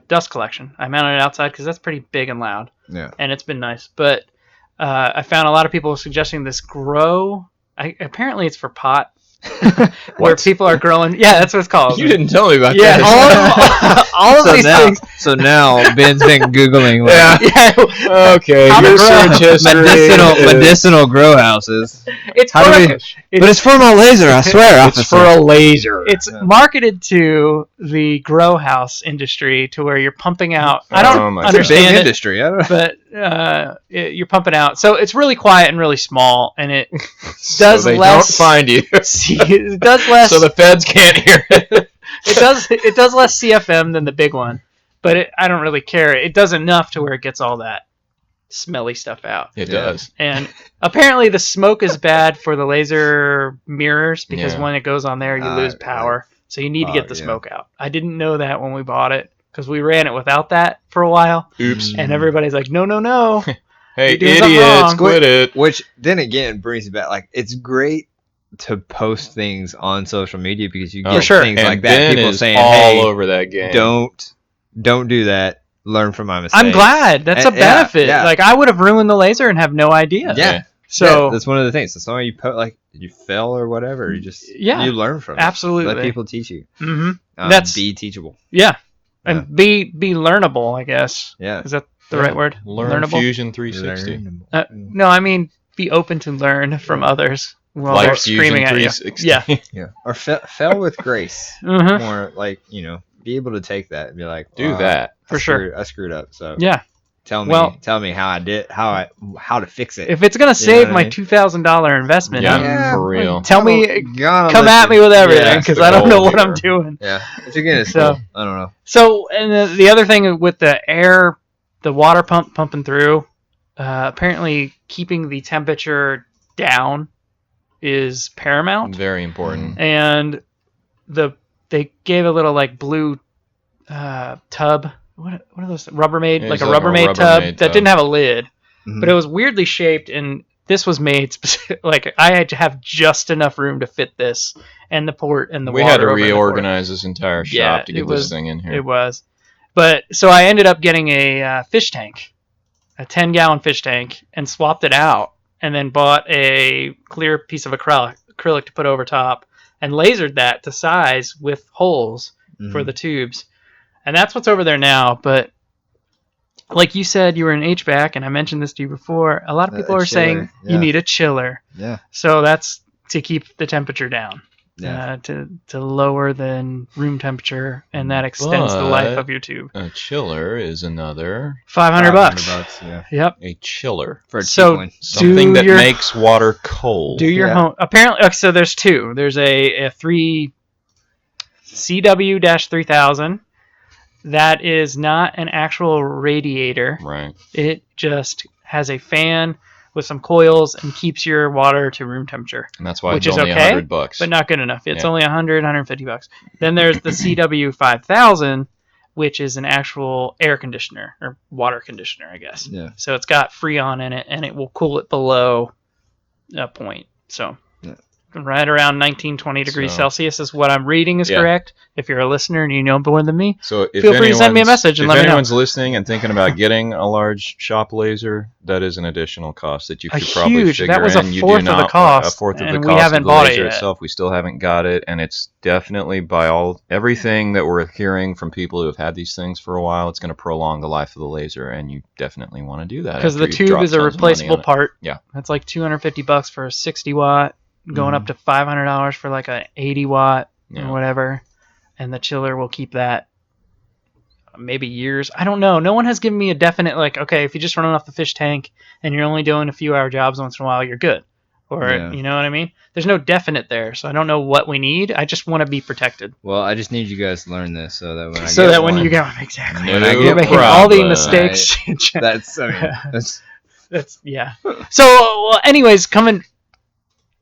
[SPEAKER 2] dust collection. I mounted it outside because that's pretty big and loud.
[SPEAKER 3] Yeah.
[SPEAKER 2] And it's been nice, but I found a lot of people suggesting this grow. Apparently, it's for pot. Where people are growing. Yeah, that's what it's called.
[SPEAKER 1] You didn't tell me about
[SPEAKER 2] Yeah,
[SPEAKER 1] that.
[SPEAKER 2] all of
[SPEAKER 3] So
[SPEAKER 2] these
[SPEAKER 3] now,
[SPEAKER 2] things.
[SPEAKER 3] so now Ben's been googling. Like,
[SPEAKER 2] Yeah,
[SPEAKER 1] Okay,
[SPEAKER 2] How to
[SPEAKER 1] your
[SPEAKER 2] grow
[SPEAKER 1] search history is-
[SPEAKER 3] medicinal grow houses.
[SPEAKER 2] it's
[SPEAKER 3] How do we-
[SPEAKER 2] for,
[SPEAKER 3] But it's for my laser, I swear.
[SPEAKER 1] It's for a laser.
[SPEAKER 2] it's marketed to the grow house industry to where you're pumping out. I
[SPEAKER 1] Oh
[SPEAKER 2] don't
[SPEAKER 1] my
[SPEAKER 3] It's a big
[SPEAKER 2] understand it,
[SPEAKER 3] industry. I don't know.
[SPEAKER 2] but you're pumping out. So it's really quiet and really small, and it
[SPEAKER 1] so
[SPEAKER 2] does
[SPEAKER 1] they
[SPEAKER 2] less.
[SPEAKER 1] don't find you,
[SPEAKER 2] It does less.
[SPEAKER 1] so the feds can't hear it.
[SPEAKER 2] It does less CFM than the big one, but I don't really care. It does enough to where it gets all that smelly stuff out.
[SPEAKER 1] It
[SPEAKER 3] Yeah.
[SPEAKER 1] does.
[SPEAKER 2] And apparently the smoke is bad for the laser mirrors because
[SPEAKER 1] Yeah.
[SPEAKER 2] when it goes on there, you lose power. So you need to get the
[SPEAKER 3] yeah.
[SPEAKER 2] smoke out. I didn't know that when we bought it because we ran it without that for a while.
[SPEAKER 1] Oops.
[SPEAKER 2] And everybody's like, no, no, no.
[SPEAKER 1] Hey,
[SPEAKER 2] You're doing something
[SPEAKER 1] idiots,
[SPEAKER 2] wrong.
[SPEAKER 1] quit it.
[SPEAKER 3] Which then again brings me back. Like, it's great to post things on social media because you
[SPEAKER 1] Oh,
[SPEAKER 3] get
[SPEAKER 2] sure.
[SPEAKER 3] things
[SPEAKER 1] And
[SPEAKER 3] like that.
[SPEAKER 1] Ben
[SPEAKER 3] People
[SPEAKER 1] is
[SPEAKER 3] saying,
[SPEAKER 1] all
[SPEAKER 3] "Hey,
[SPEAKER 1] over that game.
[SPEAKER 3] don't do that. Learn from my mistakes."
[SPEAKER 2] I'm glad. That's a
[SPEAKER 3] And- yeah,
[SPEAKER 2] benefit.
[SPEAKER 3] yeah.
[SPEAKER 2] Like, I would have ruined the laser and have no idea.
[SPEAKER 3] Yeah.
[SPEAKER 2] So,
[SPEAKER 3] Yeah, that's one of the things. So somewhere you put like you fell or whatever, you just
[SPEAKER 2] Yeah,
[SPEAKER 3] you learn from it.
[SPEAKER 2] absolutely.
[SPEAKER 3] Let people teach you.
[SPEAKER 2] hmm That's-
[SPEAKER 3] be teachable.
[SPEAKER 2] yeah. And
[SPEAKER 3] Yeah.
[SPEAKER 2] be learnable, I guess.
[SPEAKER 3] Yeah.
[SPEAKER 2] Is that the
[SPEAKER 1] Yeah.
[SPEAKER 2] right word?
[SPEAKER 1] Learn
[SPEAKER 2] Learnable?
[SPEAKER 1] Fusion 360.
[SPEAKER 3] Learnable.
[SPEAKER 2] No, I mean be open to learn from others while they're
[SPEAKER 1] Like Fusion
[SPEAKER 2] screaming at you.
[SPEAKER 1] 360.
[SPEAKER 2] Yeah.
[SPEAKER 3] Yeah. Or fell with grace.
[SPEAKER 2] Mhm.
[SPEAKER 3] More like be able to take that and be like,
[SPEAKER 1] Do
[SPEAKER 3] "Wow,
[SPEAKER 1] that.
[SPEAKER 2] For sure.
[SPEAKER 3] I screwed up. So
[SPEAKER 2] Yeah.
[SPEAKER 3] tell
[SPEAKER 2] Well-
[SPEAKER 3] me how to fix it.
[SPEAKER 2] If it's gonna
[SPEAKER 3] You know
[SPEAKER 2] save
[SPEAKER 3] what I
[SPEAKER 2] my
[SPEAKER 3] mean?
[SPEAKER 2] $2,000 investment,
[SPEAKER 1] Yeah, for real.
[SPEAKER 2] tell me,
[SPEAKER 3] Gotta
[SPEAKER 2] come at
[SPEAKER 3] listen.
[SPEAKER 2] me with everything
[SPEAKER 3] Yeah,
[SPEAKER 2] because
[SPEAKER 1] the
[SPEAKER 2] I don't know
[SPEAKER 1] goal
[SPEAKER 2] what I'm
[SPEAKER 1] here.
[SPEAKER 2] doing.
[SPEAKER 3] yeah. If you're getting a
[SPEAKER 2] So-
[SPEAKER 3] school, I don't know.
[SPEAKER 2] So, and the other thing with the water pump pumping through, apparently keeping the temperature down is paramount.
[SPEAKER 1] Very important.
[SPEAKER 2] And they gave a little like blue tub. What are those? Rubbermaid,
[SPEAKER 1] Yeah,
[SPEAKER 2] like
[SPEAKER 1] it's
[SPEAKER 2] a
[SPEAKER 1] like a
[SPEAKER 2] Rubbermaid tub
[SPEAKER 1] Rubbermaid
[SPEAKER 2] that
[SPEAKER 1] tub.
[SPEAKER 2] didn't have a lid,
[SPEAKER 3] Mhm.
[SPEAKER 2] but it was weirdly shaped, and this was made specific. Like I had to have just enough room to fit this and the port and the
[SPEAKER 1] We
[SPEAKER 2] water.
[SPEAKER 1] had to
[SPEAKER 2] over in the port.
[SPEAKER 1] reorganize this entire
[SPEAKER 2] Yeah,
[SPEAKER 1] shop to get
[SPEAKER 2] it
[SPEAKER 1] this
[SPEAKER 2] was-
[SPEAKER 1] thing in here.
[SPEAKER 2] It was, but so I ended up getting a fish tank, a 10-gallon fish tank, and swapped it out, and then bought a clear piece of acrylic to put over top, and lasered that to size with holes for
[SPEAKER 3] Mhm.
[SPEAKER 2] the tubes, and that's what's over there now. But like you said, you were in HVAC, and I mentioned this to you before. A lot of people
[SPEAKER 3] A
[SPEAKER 2] are saying
[SPEAKER 3] chiller,
[SPEAKER 2] you
[SPEAKER 3] yeah.
[SPEAKER 2] need a chiller,
[SPEAKER 3] Yeah.
[SPEAKER 2] so that's to keep the temperature down.
[SPEAKER 3] Yeah.
[SPEAKER 2] To lower than room temperature, and that extends the life
[SPEAKER 1] But-
[SPEAKER 2] of your tube.
[SPEAKER 1] A chiller is another.
[SPEAKER 2] $500.
[SPEAKER 3] Yeah.
[SPEAKER 2] Yep.
[SPEAKER 1] A chiller.
[SPEAKER 3] For a cheap
[SPEAKER 2] So
[SPEAKER 3] one.
[SPEAKER 1] Something that
[SPEAKER 2] your-
[SPEAKER 1] makes water cold.
[SPEAKER 2] Do your
[SPEAKER 3] Yeah.
[SPEAKER 2] home. Apparently, so there's two. There's a 3 CW-3000 that is not an actual radiator.
[SPEAKER 1] Right.
[SPEAKER 2] It just has a fan with some coils and keeps your water to room temperature,
[SPEAKER 1] And that's why
[SPEAKER 2] which
[SPEAKER 1] it's
[SPEAKER 2] is
[SPEAKER 1] only
[SPEAKER 2] okay,
[SPEAKER 1] $100.
[SPEAKER 2] but not good enough. It's
[SPEAKER 1] Yeah.
[SPEAKER 2] only $150. Then there's the CW-5000, which is an actual air conditioner or water conditioner, I guess.
[SPEAKER 3] Yeah.
[SPEAKER 2] So it's got Freon in it, and it will cool it below a point. So
[SPEAKER 3] Yeah.
[SPEAKER 2] right around 19, 20 degrees
[SPEAKER 1] So-
[SPEAKER 2] Celsius is what I'm reading is
[SPEAKER 1] Yeah.
[SPEAKER 2] correct. If you're a listener and you know more than me,
[SPEAKER 1] So if
[SPEAKER 2] Feel free to send me a
[SPEAKER 1] anyone's-
[SPEAKER 2] message and
[SPEAKER 1] if
[SPEAKER 2] let me know.
[SPEAKER 1] anyone's listening and thinking about getting a large shop laser, that is an additional cost that you
[SPEAKER 2] A
[SPEAKER 1] could probably
[SPEAKER 2] huge-
[SPEAKER 1] figure
[SPEAKER 2] that was a
[SPEAKER 1] in. You
[SPEAKER 2] fourth
[SPEAKER 1] do
[SPEAKER 2] of the
[SPEAKER 1] not
[SPEAKER 2] cost,
[SPEAKER 1] a fourth of the
[SPEAKER 2] and we
[SPEAKER 1] cost
[SPEAKER 2] haven't
[SPEAKER 1] of the
[SPEAKER 2] bought it
[SPEAKER 1] laser
[SPEAKER 2] yet.
[SPEAKER 1] itself. We still haven't got it, and it's definitely by everything that we're hearing from people who have had these things for a while. It's going to prolong the life of the laser, and you definitely want to do that
[SPEAKER 2] because
[SPEAKER 1] after
[SPEAKER 2] the
[SPEAKER 1] you've
[SPEAKER 2] tube
[SPEAKER 1] dropped
[SPEAKER 2] is a
[SPEAKER 1] tons of money
[SPEAKER 2] replaceable
[SPEAKER 1] on it.
[SPEAKER 2] part.
[SPEAKER 1] Yeah.
[SPEAKER 2] That's like $250 for a 60 watt, going up to $500 for like an 80 watt
[SPEAKER 1] Yeah.
[SPEAKER 2] or whatever. And the chiller will keep that maybe years. I don't know. No one has given me a definite like, okay, if you just run off the fish tank and you're only doing a few hour jobs once in a while, you're good. Or
[SPEAKER 3] Yeah.
[SPEAKER 2] you know what I mean? There's no definite there, so I don't know what we need. I just want to be protected.
[SPEAKER 3] Well, I just need you guys to learn this so that when I
[SPEAKER 2] So
[SPEAKER 3] get
[SPEAKER 2] that when
[SPEAKER 3] one,
[SPEAKER 2] you go exactly,
[SPEAKER 1] No
[SPEAKER 2] when I get making all the
[SPEAKER 1] problem.
[SPEAKER 2] mistakes.
[SPEAKER 3] that's I mean that's
[SPEAKER 2] That's yeah. So, well, anyways,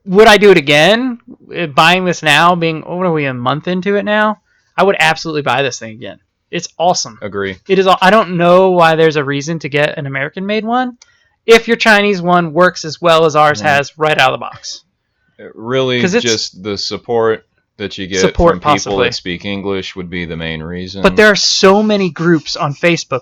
[SPEAKER 2] would I do it again? Buying this now, being what are we a month into it now? I would absolutely buy this thing again. It's awesome.
[SPEAKER 1] Agree.
[SPEAKER 2] It is. I don't know why there's a reason to get an American-made one if your Chinese one works as well as ours
[SPEAKER 1] Yeah.
[SPEAKER 2] has right out of the box.
[SPEAKER 1] Really,
[SPEAKER 2] 'Cause it's-
[SPEAKER 1] just the support that you get
[SPEAKER 2] Support,
[SPEAKER 1] from people
[SPEAKER 2] possibly.
[SPEAKER 1] that speak English would be the main reason.
[SPEAKER 2] But there are so many groups on Facebook.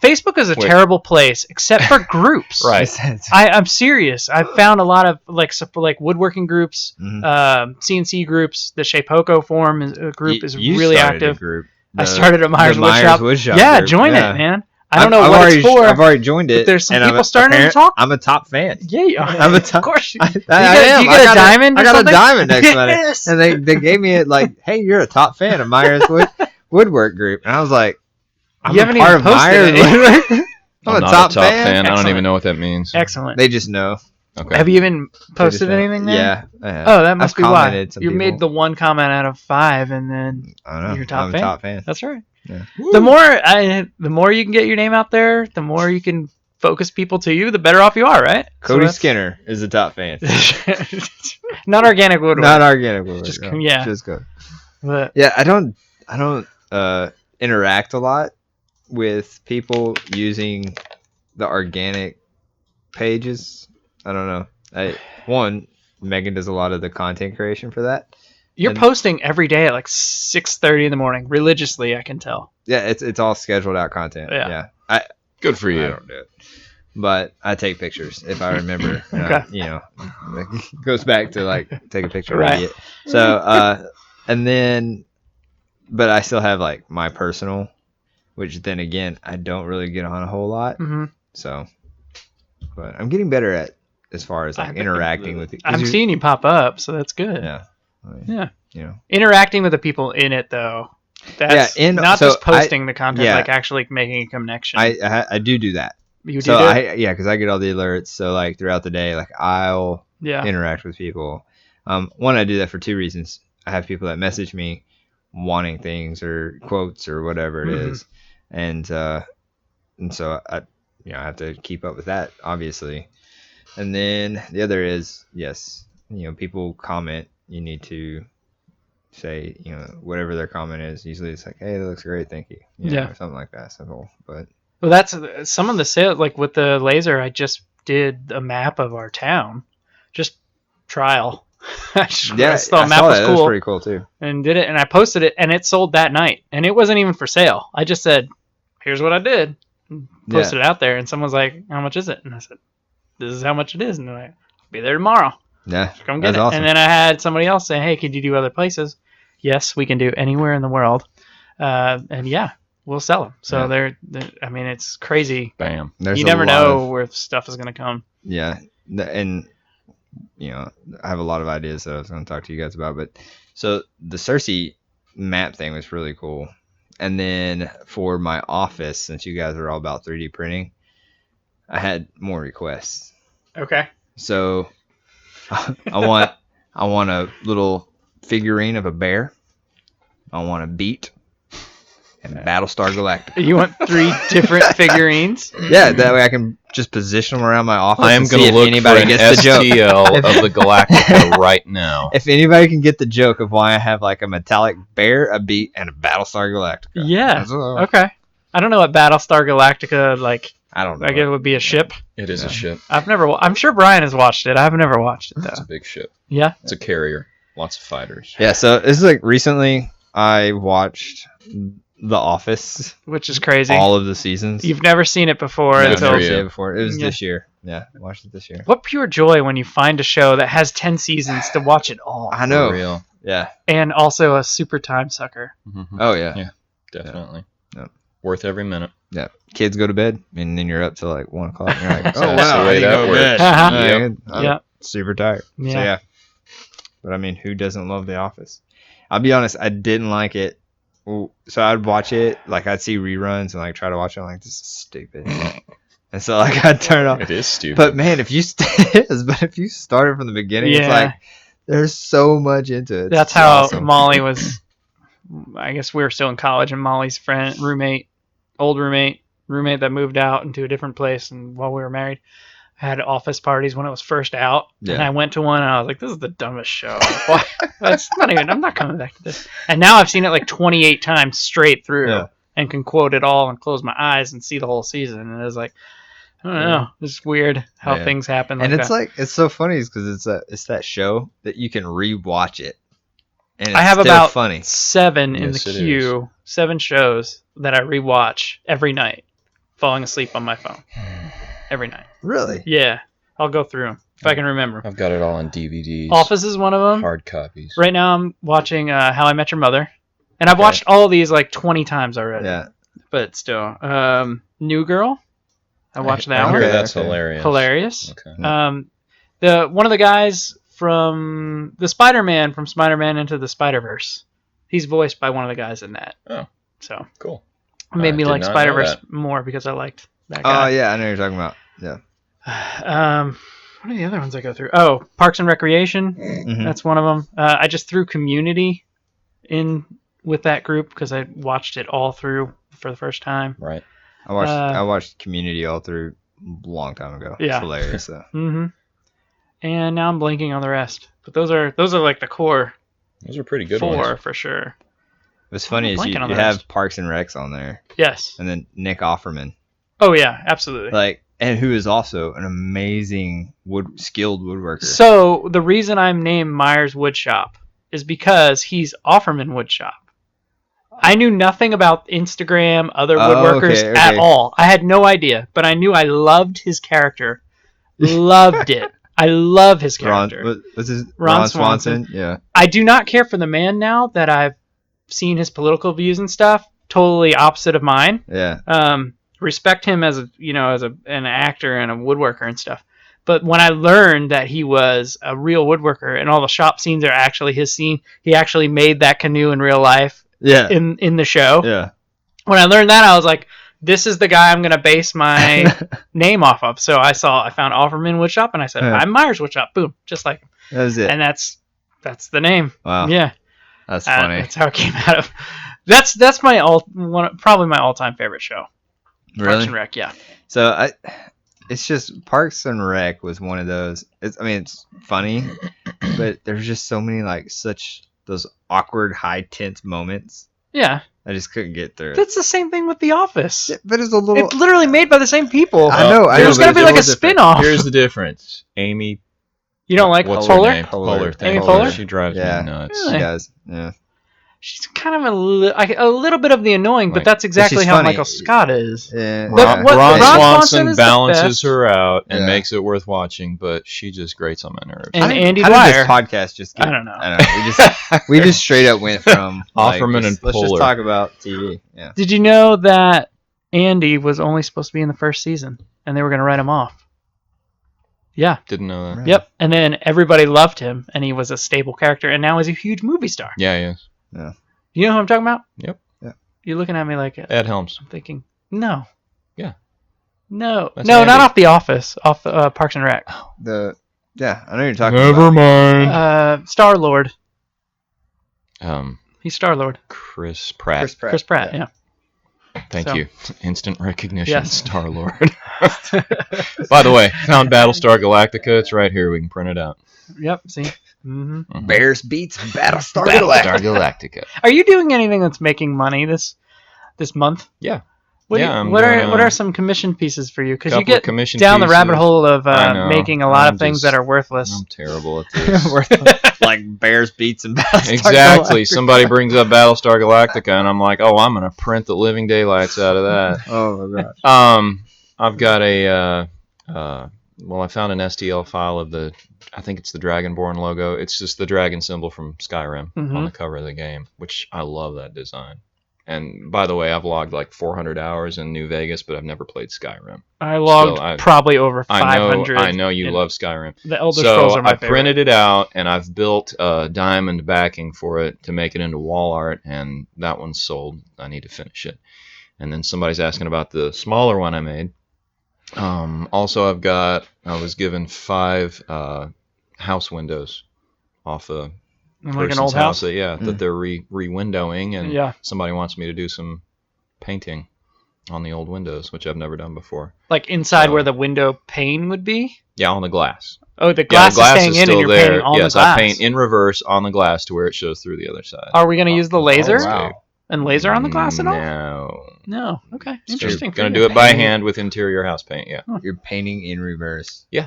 [SPEAKER 2] Facebook is a
[SPEAKER 1] Wait.
[SPEAKER 2] terrible place except for groups.
[SPEAKER 1] Right.
[SPEAKER 2] I'm serious. I've found a lot of like woodworking groups,
[SPEAKER 3] Mhm.
[SPEAKER 2] CNC groups. The Shapeoko forum group is
[SPEAKER 3] You
[SPEAKER 2] really
[SPEAKER 3] started
[SPEAKER 2] active.
[SPEAKER 3] a group.
[SPEAKER 2] I started at Myers
[SPEAKER 3] the
[SPEAKER 2] Woodshop.
[SPEAKER 3] Woodshop
[SPEAKER 2] Yeah,
[SPEAKER 3] group.
[SPEAKER 2] join
[SPEAKER 3] Yeah.
[SPEAKER 2] it, man. I don't know
[SPEAKER 3] I've
[SPEAKER 2] what
[SPEAKER 3] already,
[SPEAKER 2] it's for.
[SPEAKER 3] I've already joined it.
[SPEAKER 2] but there's some
[SPEAKER 3] and
[SPEAKER 2] people
[SPEAKER 3] I'm
[SPEAKER 2] starting to talk.
[SPEAKER 3] I'm a top fan.
[SPEAKER 2] Yeah, you are.
[SPEAKER 3] I'm a top-
[SPEAKER 2] Of course.
[SPEAKER 3] I
[SPEAKER 2] Do you
[SPEAKER 3] am.
[SPEAKER 2] get
[SPEAKER 3] I
[SPEAKER 2] a
[SPEAKER 3] got
[SPEAKER 2] diamond?
[SPEAKER 3] I
[SPEAKER 2] or
[SPEAKER 3] got
[SPEAKER 2] something?
[SPEAKER 3] a diamond next to it,
[SPEAKER 2] Yes.
[SPEAKER 3] and they gave me it like, "Hey, you're a top fan of Myers Woodwork Group," and I was like, "I'm
[SPEAKER 2] You
[SPEAKER 3] a
[SPEAKER 2] haven't
[SPEAKER 3] part
[SPEAKER 2] even
[SPEAKER 3] of
[SPEAKER 2] posted
[SPEAKER 3] Myers
[SPEAKER 2] it.
[SPEAKER 3] Woodwork. I'm a
[SPEAKER 1] not
[SPEAKER 3] top
[SPEAKER 1] a top fan. I don't
[SPEAKER 2] Excellent.
[SPEAKER 1] even know what that means.
[SPEAKER 2] Excellent.
[SPEAKER 3] They just know.
[SPEAKER 1] Okay.
[SPEAKER 2] Have you even
[SPEAKER 3] They
[SPEAKER 2] posted
[SPEAKER 3] just know.
[SPEAKER 2] anything there?
[SPEAKER 3] Yeah. I have.
[SPEAKER 2] Oh, that must
[SPEAKER 3] I've
[SPEAKER 2] be why.
[SPEAKER 3] commented some
[SPEAKER 2] You made
[SPEAKER 3] people.
[SPEAKER 2] the one comment out of 5, and then
[SPEAKER 3] I don't know.
[SPEAKER 2] you're a top
[SPEAKER 3] I'm
[SPEAKER 2] fan?
[SPEAKER 3] a top fan.
[SPEAKER 2] that's right.
[SPEAKER 3] Yeah.
[SPEAKER 2] The more you can get your name out there, the more you can focus people to you, the better off you are, right?
[SPEAKER 3] Cody
[SPEAKER 2] So
[SPEAKER 3] Skinner is a top fan.
[SPEAKER 2] that's- Not organic woodwork.
[SPEAKER 3] Not organic woodwork.
[SPEAKER 2] Just-
[SPEAKER 3] no.
[SPEAKER 2] yeah.
[SPEAKER 3] Just go.
[SPEAKER 2] But
[SPEAKER 3] Yeah, I don't interact a lot with people using the organic pages. I don't know. Megan does a lot of the content creation for that.
[SPEAKER 2] you're
[SPEAKER 3] And-
[SPEAKER 2] posting every day at like 6:30 in the morning, religiously. I can tell.
[SPEAKER 3] Yeah, it's all scheduled out content.
[SPEAKER 2] Yeah.
[SPEAKER 1] Good for
[SPEAKER 3] I
[SPEAKER 1] you.
[SPEAKER 3] don't do it, but I take pictures if I remember.
[SPEAKER 2] Okay.
[SPEAKER 3] It goes back to like take a picture,
[SPEAKER 2] Right.
[SPEAKER 3] idiot. So and then, but I still have like my personal, which then again I don't really get on a whole lot.
[SPEAKER 2] hmm
[SPEAKER 3] So, but I'm getting better at as far as like
[SPEAKER 2] I-
[SPEAKER 3] interacting with.
[SPEAKER 2] I'm seeing you pop up, so that's good.
[SPEAKER 3] Yeah. I mean,
[SPEAKER 2] Yeah.
[SPEAKER 3] You know.
[SPEAKER 2] Interacting with the people in it, though, That's not just posting the content,
[SPEAKER 3] yeah.
[SPEAKER 2] like actually making a connection.
[SPEAKER 3] I do that.
[SPEAKER 2] You
[SPEAKER 3] So
[SPEAKER 2] do it?
[SPEAKER 3] because I get all the alerts. So like throughout the day, like I'll interact with people. One, I do that for two reasons. I have people that message me wanting things or quotes or whatever it is, and so I have to keep up with that, obviously. And then the other is, yes, people comment. You need to say, whatever their comment is. Usually it's like, hey, that looks great, thank you. Or something like that. Simple, but.
[SPEAKER 2] Well, that's some of the sales. Like with the laser, I just did a map of our town, just trial. I saw the map
[SPEAKER 3] saw
[SPEAKER 2] was
[SPEAKER 3] that.
[SPEAKER 2] cool.
[SPEAKER 3] That was pretty cool too.
[SPEAKER 2] And did it, and I posted it, and it sold that night, and it wasn't even for sale. I just said, "Here's what I did," posted it out there, and someone's like, "How much is it?" And I said, "This is how much it is," and they're like, "I'll be there tomorrow."
[SPEAKER 3] Yeah,
[SPEAKER 2] Come get it.
[SPEAKER 3] Awesome.
[SPEAKER 2] And then I had somebody else say, "Hey, could you do other places?" Yes, we can do anywhere in the world, and yeah, we'll sell them. So they're I mean, it's crazy.
[SPEAKER 1] Bam.
[SPEAKER 2] You never know where stuff is going to come.
[SPEAKER 3] Yeah, and I have a lot of ideas that I was going to talk to you guys about. But so the Cersei map thing was really cool. And then for my office, since you guys are all about 3D printing, I had more requests.
[SPEAKER 2] Okay.
[SPEAKER 3] So I want a little figurine of a bear. I want a Beet and Battlestar Galactica.
[SPEAKER 2] You want 3 different figurines?
[SPEAKER 3] Yeah, that way I can just position them around my office.
[SPEAKER 1] I am
[SPEAKER 3] going to
[SPEAKER 1] look
[SPEAKER 3] anybody
[SPEAKER 1] for an
[SPEAKER 3] gets the joke.
[SPEAKER 1] STL of the Galactica right now.
[SPEAKER 3] If anybody can get the joke of why I have like a metallic bear, a Beet, and a Battlestar Galactica.
[SPEAKER 2] Yeah. Okay. I don't know what Battlestar Galactica like.
[SPEAKER 3] I don't know.
[SPEAKER 2] I guess it would be a ship.
[SPEAKER 1] It is a ship.
[SPEAKER 2] I'm sure Brian has watched it. I've never watched it though.
[SPEAKER 1] It's a big ship.
[SPEAKER 2] Yeah.
[SPEAKER 1] It's a carrier. Lots of fighters.
[SPEAKER 3] Yeah. So this is like recently I watched The Office,
[SPEAKER 2] which is crazy.
[SPEAKER 3] All of the seasons.
[SPEAKER 2] You've never seen it before
[SPEAKER 3] until
[SPEAKER 2] It
[SPEAKER 3] was this year. Yeah, I watched it this year.
[SPEAKER 2] What pure joy when you find a show that has 10 seasons to watch it all.
[SPEAKER 3] I know.
[SPEAKER 1] For real.
[SPEAKER 3] Yeah.
[SPEAKER 2] And also a super time sucker.
[SPEAKER 1] Mm-hmm.
[SPEAKER 3] Oh yeah.
[SPEAKER 1] Yeah. Definitely.
[SPEAKER 3] Yeah.
[SPEAKER 1] Worth every minute.
[SPEAKER 3] Yeah. Kids go to bed, and then you're up till like 1 o'clock. And you're like, oh
[SPEAKER 1] That's
[SPEAKER 3] wow,
[SPEAKER 1] the way
[SPEAKER 3] I didn't
[SPEAKER 1] that
[SPEAKER 3] go
[SPEAKER 1] works.
[SPEAKER 3] to bed.
[SPEAKER 2] Uh-huh.
[SPEAKER 3] I'm super tired.
[SPEAKER 2] Yeah.
[SPEAKER 3] So yeah. But I mean, who doesn't love The Office? I'll be honest, I didn't like it. So I'd watch it, like I'd see reruns and like try to watch it. I'm like, this is stupid. And so like I'd turn it off.
[SPEAKER 1] It is stupid.
[SPEAKER 3] But man, if you started from the beginning, it's like there's so much into it.
[SPEAKER 2] That's how awesome. Molly was. I guess we were still in college, and Molly's old roommate that moved out into a different place, and while we were married, had office parties when it was first out, and I went to one, and I was like, "This is the dumbest show. That's not even. I'm not coming back to this." And now I've seen it like 28 times straight through, and can quote it all and close my eyes and see the whole season. And it was like, I don't know, it's weird how things happen.
[SPEAKER 3] And it's like it's so funny because it's that show that you can rewatch it, and it's
[SPEAKER 2] I have
[SPEAKER 3] still
[SPEAKER 2] about
[SPEAKER 3] funny.
[SPEAKER 2] 7 in the queue, 7 shows that I rewatch every night, falling asleep on my phone. Every night.
[SPEAKER 3] Really?
[SPEAKER 2] Yeah. I'll go through them if I can remember.
[SPEAKER 1] I've got it all on DVDs.
[SPEAKER 2] Office is one of them.
[SPEAKER 1] Hard copies.
[SPEAKER 2] Right now I'm watching How I Met Your Mother. And I've watched all of these like 20 times already.
[SPEAKER 3] Yeah.
[SPEAKER 2] But still. New Girl. I watched that
[SPEAKER 1] I
[SPEAKER 2] one.
[SPEAKER 1] hear that's hilarious.
[SPEAKER 2] Hilarious.
[SPEAKER 1] Okay.
[SPEAKER 2] One of the guys from the Spider-Man from Spider-Man Into the Spider-Verse. He's voiced by one of the guys in that.
[SPEAKER 1] Oh.
[SPEAKER 2] So.
[SPEAKER 1] Cool.
[SPEAKER 2] It made me like Spider-Verse more because I liked that guy.
[SPEAKER 3] Oh, yeah, I know what you're talking about. Yeah.
[SPEAKER 2] What are the other ones I go through? Oh, Parks and Recreation.
[SPEAKER 3] Mm-hmm.
[SPEAKER 2] That's one of them. I just threw Community in with that group because I watched it all through for the first time.
[SPEAKER 1] Right.
[SPEAKER 3] I watched Community all through a long time ago.
[SPEAKER 2] Yeah.
[SPEAKER 3] It's hilarious though.
[SPEAKER 2] Mm-hmm. And now I'm blanking on the rest. But those are like the core.
[SPEAKER 1] Those are pretty good
[SPEAKER 2] 4
[SPEAKER 1] ones.
[SPEAKER 2] for sure.
[SPEAKER 3] What's funny is you have Parks and Recs on there.
[SPEAKER 2] Yes.
[SPEAKER 3] And then Nick Offerman.
[SPEAKER 2] Oh yeah, absolutely.
[SPEAKER 3] And who is also an amazing skilled woodworker.
[SPEAKER 2] So the reason I'm named Myers Woodshop is because he's Offerman Woodshop. I knew nothing about Instagram, other woodworkers at all. I had no idea, but I knew I loved his character. Loved it. I love his character.
[SPEAKER 3] Ron Swanson? Yeah.
[SPEAKER 2] I do not care for the man now that I've seen his political views and stuff. Totally opposite of mine.
[SPEAKER 3] Yeah.
[SPEAKER 2] Respect him as an actor and a woodworker and stuff. But when I learned that he was a real woodworker and all the shop scenes are actually his scene, he actually made that canoe in real life.
[SPEAKER 3] Yeah.
[SPEAKER 2] in the show.
[SPEAKER 3] Yeah.
[SPEAKER 2] When I learned that, I was like, this is the guy I'm going to base my name off of. So I found Offerman Woodshop, and I said, I'm Myers Woodshop. Boom. Just like him.
[SPEAKER 3] That was it.
[SPEAKER 2] And that's the name.
[SPEAKER 3] Wow.
[SPEAKER 2] Yeah.
[SPEAKER 3] That's funny.
[SPEAKER 2] That's how it came out of. That's probably my all-time favorite show.
[SPEAKER 3] Really?
[SPEAKER 2] Parks and Rec, yeah.
[SPEAKER 3] So it's just Parks and Rec was one of those. It's funny, but there's just so many like such those awkward, high tense moments.
[SPEAKER 2] Yeah.
[SPEAKER 3] I just couldn't get through it.
[SPEAKER 2] That's the same thing with The Office.
[SPEAKER 3] Yeah, but it's a little.
[SPEAKER 2] It's literally made by the same people.
[SPEAKER 3] I know.
[SPEAKER 2] There's
[SPEAKER 3] but
[SPEAKER 2] got to be
[SPEAKER 3] it's
[SPEAKER 2] like a
[SPEAKER 3] little different.
[SPEAKER 2] spin-off.
[SPEAKER 1] Here's the difference. Amy,
[SPEAKER 2] You don't like
[SPEAKER 1] what's
[SPEAKER 2] Polar?
[SPEAKER 1] her name?
[SPEAKER 3] Polar.
[SPEAKER 1] Thank
[SPEAKER 2] Amy
[SPEAKER 1] you.
[SPEAKER 2] Polar?
[SPEAKER 1] She drives
[SPEAKER 3] Yeah.
[SPEAKER 1] me nuts.
[SPEAKER 2] Really?
[SPEAKER 3] She does. Yeah.
[SPEAKER 2] She's kind of a little bit of the annoying, but
[SPEAKER 1] Like,
[SPEAKER 2] that's exactly
[SPEAKER 3] she's
[SPEAKER 2] how
[SPEAKER 3] funny.
[SPEAKER 2] Michael Scott is.
[SPEAKER 3] Yeah.
[SPEAKER 2] Ron- what-
[SPEAKER 1] Ron
[SPEAKER 2] Ron Swanson
[SPEAKER 1] Swanson
[SPEAKER 2] is the
[SPEAKER 1] balances
[SPEAKER 2] best.
[SPEAKER 1] her out and
[SPEAKER 3] Yeah.
[SPEAKER 1] makes it worth watching, but she just grates on my nerves.
[SPEAKER 2] And
[SPEAKER 3] How did-
[SPEAKER 2] Andy
[SPEAKER 3] how
[SPEAKER 2] Dwyer.
[SPEAKER 3] did this podcast just get?
[SPEAKER 2] I don't know.
[SPEAKER 3] We just straight up went from
[SPEAKER 1] Offerman and
[SPEAKER 3] let's just
[SPEAKER 1] Polar.
[SPEAKER 3] talk about TV. Yeah.
[SPEAKER 2] Did you know that Andy was only supposed to be in the first season, and they were going to write him off? Yeah.
[SPEAKER 1] Didn't know that.
[SPEAKER 3] Right.
[SPEAKER 2] Yep. And then everybody loved him, and he was a stable character, and now he's a huge movie star.
[SPEAKER 1] Yeah, he is.
[SPEAKER 2] You know who I'm talking about?
[SPEAKER 1] Yep.
[SPEAKER 2] You're looking at me like
[SPEAKER 1] Ed Helms.
[SPEAKER 2] I'm thinking, no.
[SPEAKER 1] Yeah.
[SPEAKER 2] No.
[SPEAKER 1] That's
[SPEAKER 2] No,
[SPEAKER 1] Andy.
[SPEAKER 2] not off The Office, off Parks and Rec.
[SPEAKER 3] I know you're talking
[SPEAKER 1] Never
[SPEAKER 3] about.
[SPEAKER 1] mind.
[SPEAKER 2] Star-Lord. He's Star-Lord.
[SPEAKER 1] Chris Pratt.
[SPEAKER 2] Chris Pratt, yeah.
[SPEAKER 1] Thank
[SPEAKER 2] So-
[SPEAKER 1] you. Instant recognition,
[SPEAKER 2] Yes.
[SPEAKER 1] Star-Lord. By the way, found Battlestar Galactica. It's right here. We can print it out.
[SPEAKER 2] Yep, see? Hmm.
[SPEAKER 3] Bears beats Battlestar
[SPEAKER 1] Battlestar
[SPEAKER 3] Galactica.
[SPEAKER 1] Galactica.
[SPEAKER 2] Are you doing anything that's making money this month?
[SPEAKER 1] Yeah.
[SPEAKER 2] What,
[SPEAKER 1] Yeah, I'm
[SPEAKER 2] what
[SPEAKER 1] doing,
[SPEAKER 2] are some commission pieces for you? Because you
[SPEAKER 1] couple of
[SPEAKER 2] get
[SPEAKER 1] commission
[SPEAKER 2] down the
[SPEAKER 1] pieces.
[SPEAKER 2] rabbit hole of
[SPEAKER 1] I know.
[SPEAKER 2] making a lot
[SPEAKER 1] I'm
[SPEAKER 2] of things
[SPEAKER 1] just-
[SPEAKER 2] that are worthless.
[SPEAKER 1] I'm terrible at this.
[SPEAKER 3] Like Bears beats and Battlestar
[SPEAKER 1] Exactly.
[SPEAKER 3] Galactica.
[SPEAKER 1] Somebody brings up Battlestar Galactica, and I'm like, oh, I'm gonna print the living daylights out of that.
[SPEAKER 3] Oh my god.
[SPEAKER 1] I've got a well, I found an STL file of I think it's the Dragonborn logo. It's just the dragon symbol from Skyrim on
[SPEAKER 2] Mhm.
[SPEAKER 1] the cover of the game, which I love that design. And by the way, I've logged like 400 hours in New Vegas, but I've never played Skyrim.
[SPEAKER 2] I logged
[SPEAKER 1] Still,
[SPEAKER 2] probably over
[SPEAKER 1] I
[SPEAKER 2] 500.
[SPEAKER 1] know you
[SPEAKER 2] in-
[SPEAKER 1] love Skyrim.
[SPEAKER 2] The Elder Scrolls
[SPEAKER 1] So
[SPEAKER 2] are my
[SPEAKER 1] I
[SPEAKER 2] favorite.
[SPEAKER 1] printed it out, and I've built a diamond backing for it to make it into wall art, and that one's sold. I need to finish it. And then somebody's asking about the smaller one I made. Also, I was given 5 house windows off a
[SPEAKER 2] Like
[SPEAKER 1] person's
[SPEAKER 2] an old house.
[SPEAKER 1] that they're re-windowing, and
[SPEAKER 2] Yeah.
[SPEAKER 1] somebody wants me to do some painting on the old windows, which I've never done before.
[SPEAKER 2] Like inside
[SPEAKER 1] So-
[SPEAKER 2] where the window pane would be?
[SPEAKER 1] Yeah, on the glass.
[SPEAKER 2] Oh, the
[SPEAKER 1] Yeah,
[SPEAKER 2] glass,
[SPEAKER 1] the glass
[SPEAKER 2] is staying in and
[SPEAKER 1] still
[SPEAKER 2] you're
[SPEAKER 1] there.
[SPEAKER 2] painting on
[SPEAKER 1] Yes,
[SPEAKER 2] the glass.
[SPEAKER 1] I paint in reverse on the glass to where it shows through the other side.
[SPEAKER 2] Are we going to use the laser?
[SPEAKER 3] wow.
[SPEAKER 2] And laser on the glass at all?
[SPEAKER 1] No.
[SPEAKER 2] No. Okay. Interesting.
[SPEAKER 1] Gonna do it by hand with interior house paint. Yeah.
[SPEAKER 3] You're painting in reverse.
[SPEAKER 1] Yeah.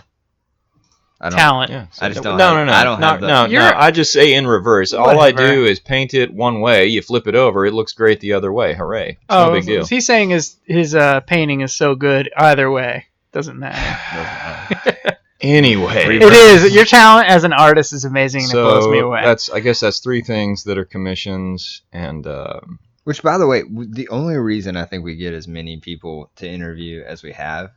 [SPEAKER 3] I don't.
[SPEAKER 2] Talent.
[SPEAKER 1] Yeah.
[SPEAKER 3] I just don't
[SPEAKER 1] No,
[SPEAKER 3] have-
[SPEAKER 1] no, no.
[SPEAKER 3] I don't have the-
[SPEAKER 1] No.
[SPEAKER 2] You're-
[SPEAKER 1] I just say in reverse. All I
[SPEAKER 2] Whatever.
[SPEAKER 1] do is paint it one way. You flip it over, it looks great the other way. Hooray! It's no big deal.
[SPEAKER 2] He's saying his painting is so good either way. Doesn't matter.
[SPEAKER 1] Anyway.
[SPEAKER 2] It is. Your talent as an artist is amazing and it blows me away.
[SPEAKER 1] I guess that's 3 things that are commissions, and
[SPEAKER 3] Which, by the way, the only reason I think we get as many people to interview as we have,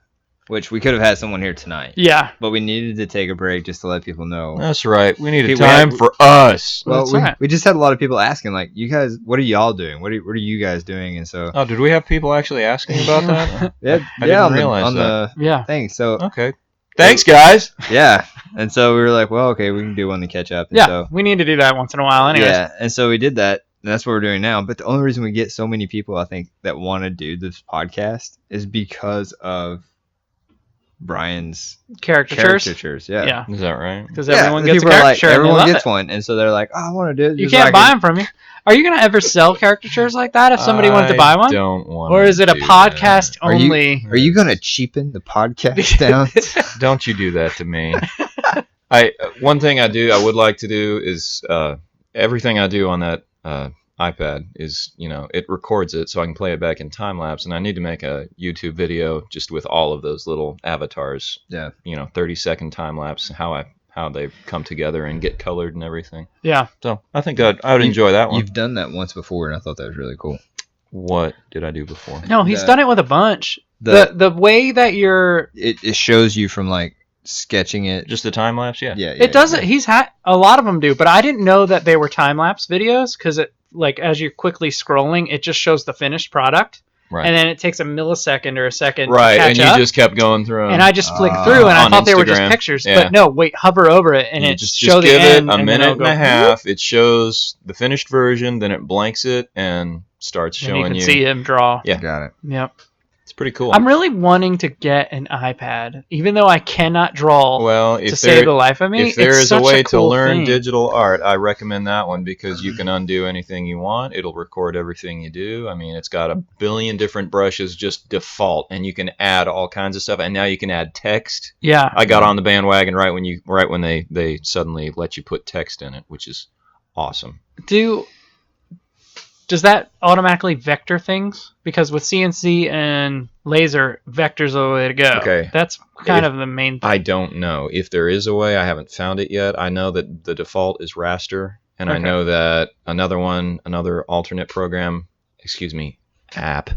[SPEAKER 3] which we could have had someone here tonight,
[SPEAKER 2] Yeah.
[SPEAKER 3] but we needed to take a break just to let people know.
[SPEAKER 1] that's right. We need
[SPEAKER 3] See,
[SPEAKER 1] a
[SPEAKER 3] we had-
[SPEAKER 1] time for us.
[SPEAKER 3] Well,
[SPEAKER 2] That's
[SPEAKER 3] we,
[SPEAKER 2] right.
[SPEAKER 3] we just had a lot of people asking, like, you guys, what are y'all doing? What are you guys doing? And so,
[SPEAKER 1] Oh, did we have people actually asking about that?
[SPEAKER 3] yeah,
[SPEAKER 1] I didn't
[SPEAKER 3] on
[SPEAKER 1] realize
[SPEAKER 3] the
[SPEAKER 2] Yeah.
[SPEAKER 3] thing. So,
[SPEAKER 1] Okay. Thanks, guys.
[SPEAKER 3] yeah. And so we were like, well, okay, we can do one to catch up. And
[SPEAKER 2] Yeah.
[SPEAKER 3] so,
[SPEAKER 2] We need to do that once in a while anyways.
[SPEAKER 3] yeah. And so we did that. And that's what we're doing now. But the only reason we get so many people, I think, that want to do this podcast is because of Brian's
[SPEAKER 2] Caricatures.
[SPEAKER 3] caricatures. Yeah.
[SPEAKER 2] Yeah.
[SPEAKER 1] Is that right?
[SPEAKER 2] Because
[SPEAKER 3] Yeah,
[SPEAKER 2] everyone
[SPEAKER 3] the
[SPEAKER 2] gets a
[SPEAKER 3] people are like,
[SPEAKER 2] caricature and they
[SPEAKER 3] everyone
[SPEAKER 2] love
[SPEAKER 3] gets
[SPEAKER 2] it.
[SPEAKER 3] one. And so they're like, oh, I want to do it.
[SPEAKER 2] You
[SPEAKER 3] just so
[SPEAKER 2] can't
[SPEAKER 3] I
[SPEAKER 2] buy
[SPEAKER 3] can-
[SPEAKER 2] them from me. Are you going to ever sell caricatures like that if somebody wanted to buy one?
[SPEAKER 1] Don't want.
[SPEAKER 2] Or is it a podcast
[SPEAKER 3] Are you-
[SPEAKER 2] only?
[SPEAKER 3] Are you going to cheapen the podcast down?
[SPEAKER 1] Don't you do that to me. One thing I would like to do is everything I do on that iPad is, it records it so I can play it back in time lapse, and I need to make a YouTube video just with all of those little avatars.
[SPEAKER 3] Yeah.
[SPEAKER 1] 30-second time lapse, how they come together and get colored and everything.
[SPEAKER 2] Yeah.
[SPEAKER 1] So I think I would enjoy that one.
[SPEAKER 3] You've done that once before, and I thought that was really cool.
[SPEAKER 1] What did I do before?
[SPEAKER 2] No, he's
[SPEAKER 3] The-
[SPEAKER 2] done it with a bunch. The way that you're
[SPEAKER 3] It shows you from like sketching it.
[SPEAKER 1] Just the time lapse? Yeah.
[SPEAKER 3] Yeah.
[SPEAKER 2] it doesn't. He's had a lot of them do, but I didn't know that they were time lapse videos because like as you're quickly scrolling, it just shows the finished product,
[SPEAKER 1] Right.
[SPEAKER 2] and then it takes a millisecond or a second
[SPEAKER 1] Right,
[SPEAKER 2] to catch
[SPEAKER 1] and you
[SPEAKER 2] up.
[SPEAKER 1] just kept going through 'em.
[SPEAKER 2] And I just flicked through, and I
[SPEAKER 1] on
[SPEAKER 2] thought they were just
[SPEAKER 1] Instagram,
[SPEAKER 2] pictures.
[SPEAKER 1] yeah.
[SPEAKER 2] But no, wait, hover over it, and
[SPEAKER 1] you
[SPEAKER 2] it
[SPEAKER 1] just
[SPEAKER 2] show the
[SPEAKER 1] give
[SPEAKER 2] end,
[SPEAKER 1] it a
[SPEAKER 2] and then
[SPEAKER 1] minute
[SPEAKER 2] it'll
[SPEAKER 1] and
[SPEAKER 2] go,
[SPEAKER 1] a half. It shows the finished version, then it blanks it and starts
[SPEAKER 2] and you
[SPEAKER 1] showing
[SPEAKER 2] can see him draw.
[SPEAKER 1] Yeah.
[SPEAKER 3] Got it.
[SPEAKER 2] Yep.
[SPEAKER 1] It's pretty cool.
[SPEAKER 2] I'm really wanting to get an iPad, even though I cannot draw
[SPEAKER 1] well,
[SPEAKER 2] to
[SPEAKER 1] if
[SPEAKER 2] save
[SPEAKER 1] there
[SPEAKER 2] the life of me.
[SPEAKER 1] if there
[SPEAKER 2] it's
[SPEAKER 1] is a
[SPEAKER 2] such
[SPEAKER 1] way
[SPEAKER 2] cool
[SPEAKER 1] to learn
[SPEAKER 2] thing.
[SPEAKER 1] digital art, I recommend that one because you can undo anything you want. It'll record everything you do. I mean, it's got a billion different brushes just default, and you can add all kinds of stuff. And now you can add text.
[SPEAKER 2] Yeah.
[SPEAKER 1] I got on the bandwagon right when they suddenly let you put text in it, which is awesome.
[SPEAKER 2] Does that automatically vector things? Because with CNC and laser, vector's the way to go.
[SPEAKER 1] Okay.
[SPEAKER 2] That's kind of the main thing.
[SPEAKER 1] I don't know if there is a way. I haven't found it yet. I know that the default is raster, and I
[SPEAKER 2] Okay.
[SPEAKER 1] know that another alternate program, app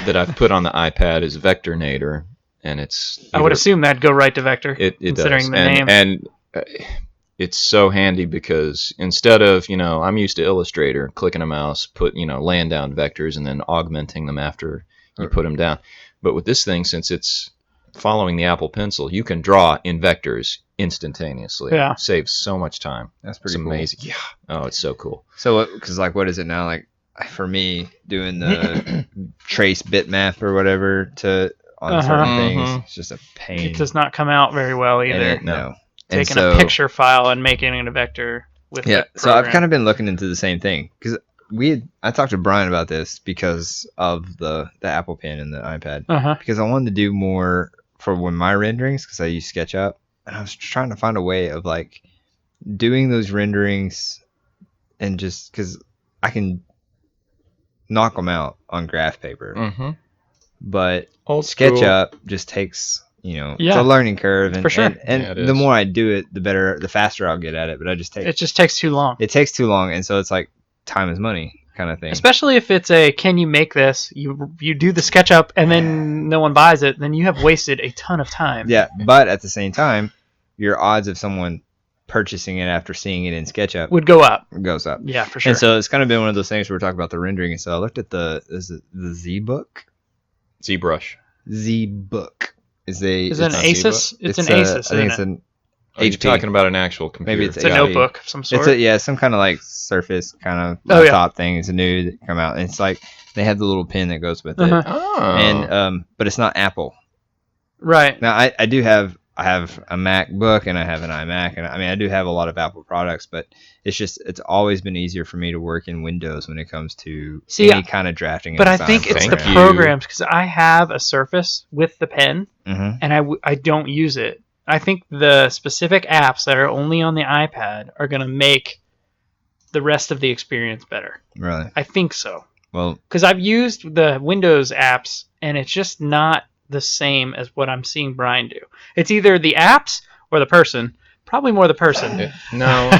[SPEAKER 1] that I've put on the iPad is Vectornator, and it's.
[SPEAKER 2] I would
[SPEAKER 1] either-
[SPEAKER 2] assume that'd go right to vector,
[SPEAKER 1] it
[SPEAKER 2] considering
[SPEAKER 1] does.
[SPEAKER 2] the name.
[SPEAKER 1] And it's so handy because instead of, I'm used to Illustrator, clicking a mouse, laying down vectors and then augmenting them after you put them down. But with this thing, since it's following the Apple Pencil, you can draw in vectors instantaneously.
[SPEAKER 2] Yeah.
[SPEAKER 1] Saves so much time.
[SPEAKER 3] That's
[SPEAKER 1] It's
[SPEAKER 3] pretty cool.
[SPEAKER 1] amazing. Yeah. Oh, it's so cool.
[SPEAKER 3] So, because what is it now? Like for me, doing the trace bitmap or whatever on certain things,
[SPEAKER 1] Mhm.
[SPEAKER 3] it's just a pain.
[SPEAKER 2] It does not come out very well
[SPEAKER 3] And
[SPEAKER 2] either.
[SPEAKER 3] no. And
[SPEAKER 2] Taking
[SPEAKER 3] so-
[SPEAKER 2] a picture file and making it a vector with
[SPEAKER 3] Yeah,
[SPEAKER 2] the
[SPEAKER 3] so I've
[SPEAKER 2] program.
[SPEAKER 3] kind of been looking into the same thing because I talked to Brian about this because of the Apple Pen and the iPad, because I wanted to do more for my renderings because I use SketchUp, and I was trying to find a way of like doing those renderings and just because I can knock them out on graph paper,
[SPEAKER 1] Mm-hmm.
[SPEAKER 3] but
[SPEAKER 1] Old school.
[SPEAKER 3] SketchUp just takes it's
[SPEAKER 2] Yeah.
[SPEAKER 3] a learning curve, and
[SPEAKER 2] For sure.
[SPEAKER 3] and
[SPEAKER 1] Yeah, it
[SPEAKER 3] the
[SPEAKER 1] is.
[SPEAKER 3] more I do it, the faster I'll get at it. But
[SPEAKER 2] It just takes too long.
[SPEAKER 3] it takes too long, and so it's like time is money kind of thing.
[SPEAKER 2] Especially if it's can you make this? You do the SketchUp and then no one buys it, then you have wasted a ton of time.
[SPEAKER 3] Yeah, but at the same time, your odds of someone purchasing it after seeing it in SketchUp
[SPEAKER 2] Would go up.
[SPEAKER 3] goes up.
[SPEAKER 2] Yeah, for sure.
[SPEAKER 3] And so it's kind of been one of those things where we're talking about the rendering, and so I looked at the ZBook.
[SPEAKER 1] ZBrush.
[SPEAKER 3] ZBook is
[SPEAKER 2] is it an
[SPEAKER 1] not
[SPEAKER 2] Asus? It's an Asus,
[SPEAKER 3] I think
[SPEAKER 2] isn't
[SPEAKER 3] it's
[SPEAKER 2] it?
[SPEAKER 3] an
[SPEAKER 1] Are you
[SPEAKER 3] HP.
[SPEAKER 1] talking about an actual computer?
[SPEAKER 3] Maybe
[SPEAKER 2] It's a
[SPEAKER 3] Yeah.
[SPEAKER 2] notebook of some sort.
[SPEAKER 3] It's some kind of like Surface kind of
[SPEAKER 2] Oh, yeah.
[SPEAKER 3] laptop thing. It's a new that come out, and it's like they have the little pen that goes with
[SPEAKER 2] Uh-huh.
[SPEAKER 3] it,
[SPEAKER 1] Oh.
[SPEAKER 3] and but it's not Apple.
[SPEAKER 2] Right.
[SPEAKER 3] Now I have a MacBook and I have an iMac, and I mean I do have a lot of Apple products, but it's always been easier for me to work in Windows when it comes to
[SPEAKER 2] See,
[SPEAKER 3] any kind of drafting.
[SPEAKER 2] But
[SPEAKER 3] and
[SPEAKER 2] I
[SPEAKER 3] design
[SPEAKER 2] think it's the
[SPEAKER 1] Thank you.
[SPEAKER 2] programs because I have a Surface with the pen
[SPEAKER 3] Mhm.
[SPEAKER 2] and I don't use it. I think the specific apps that are only on the iPad are going to make the rest of the experience better.
[SPEAKER 3] Really?
[SPEAKER 2] I think so.
[SPEAKER 3] Well,
[SPEAKER 2] Because I've used the Windows apps and it's just not the same as what I'm seeing Brian do. It's either the apps or the person. Probably more the person.
[SPEAKER 1] No.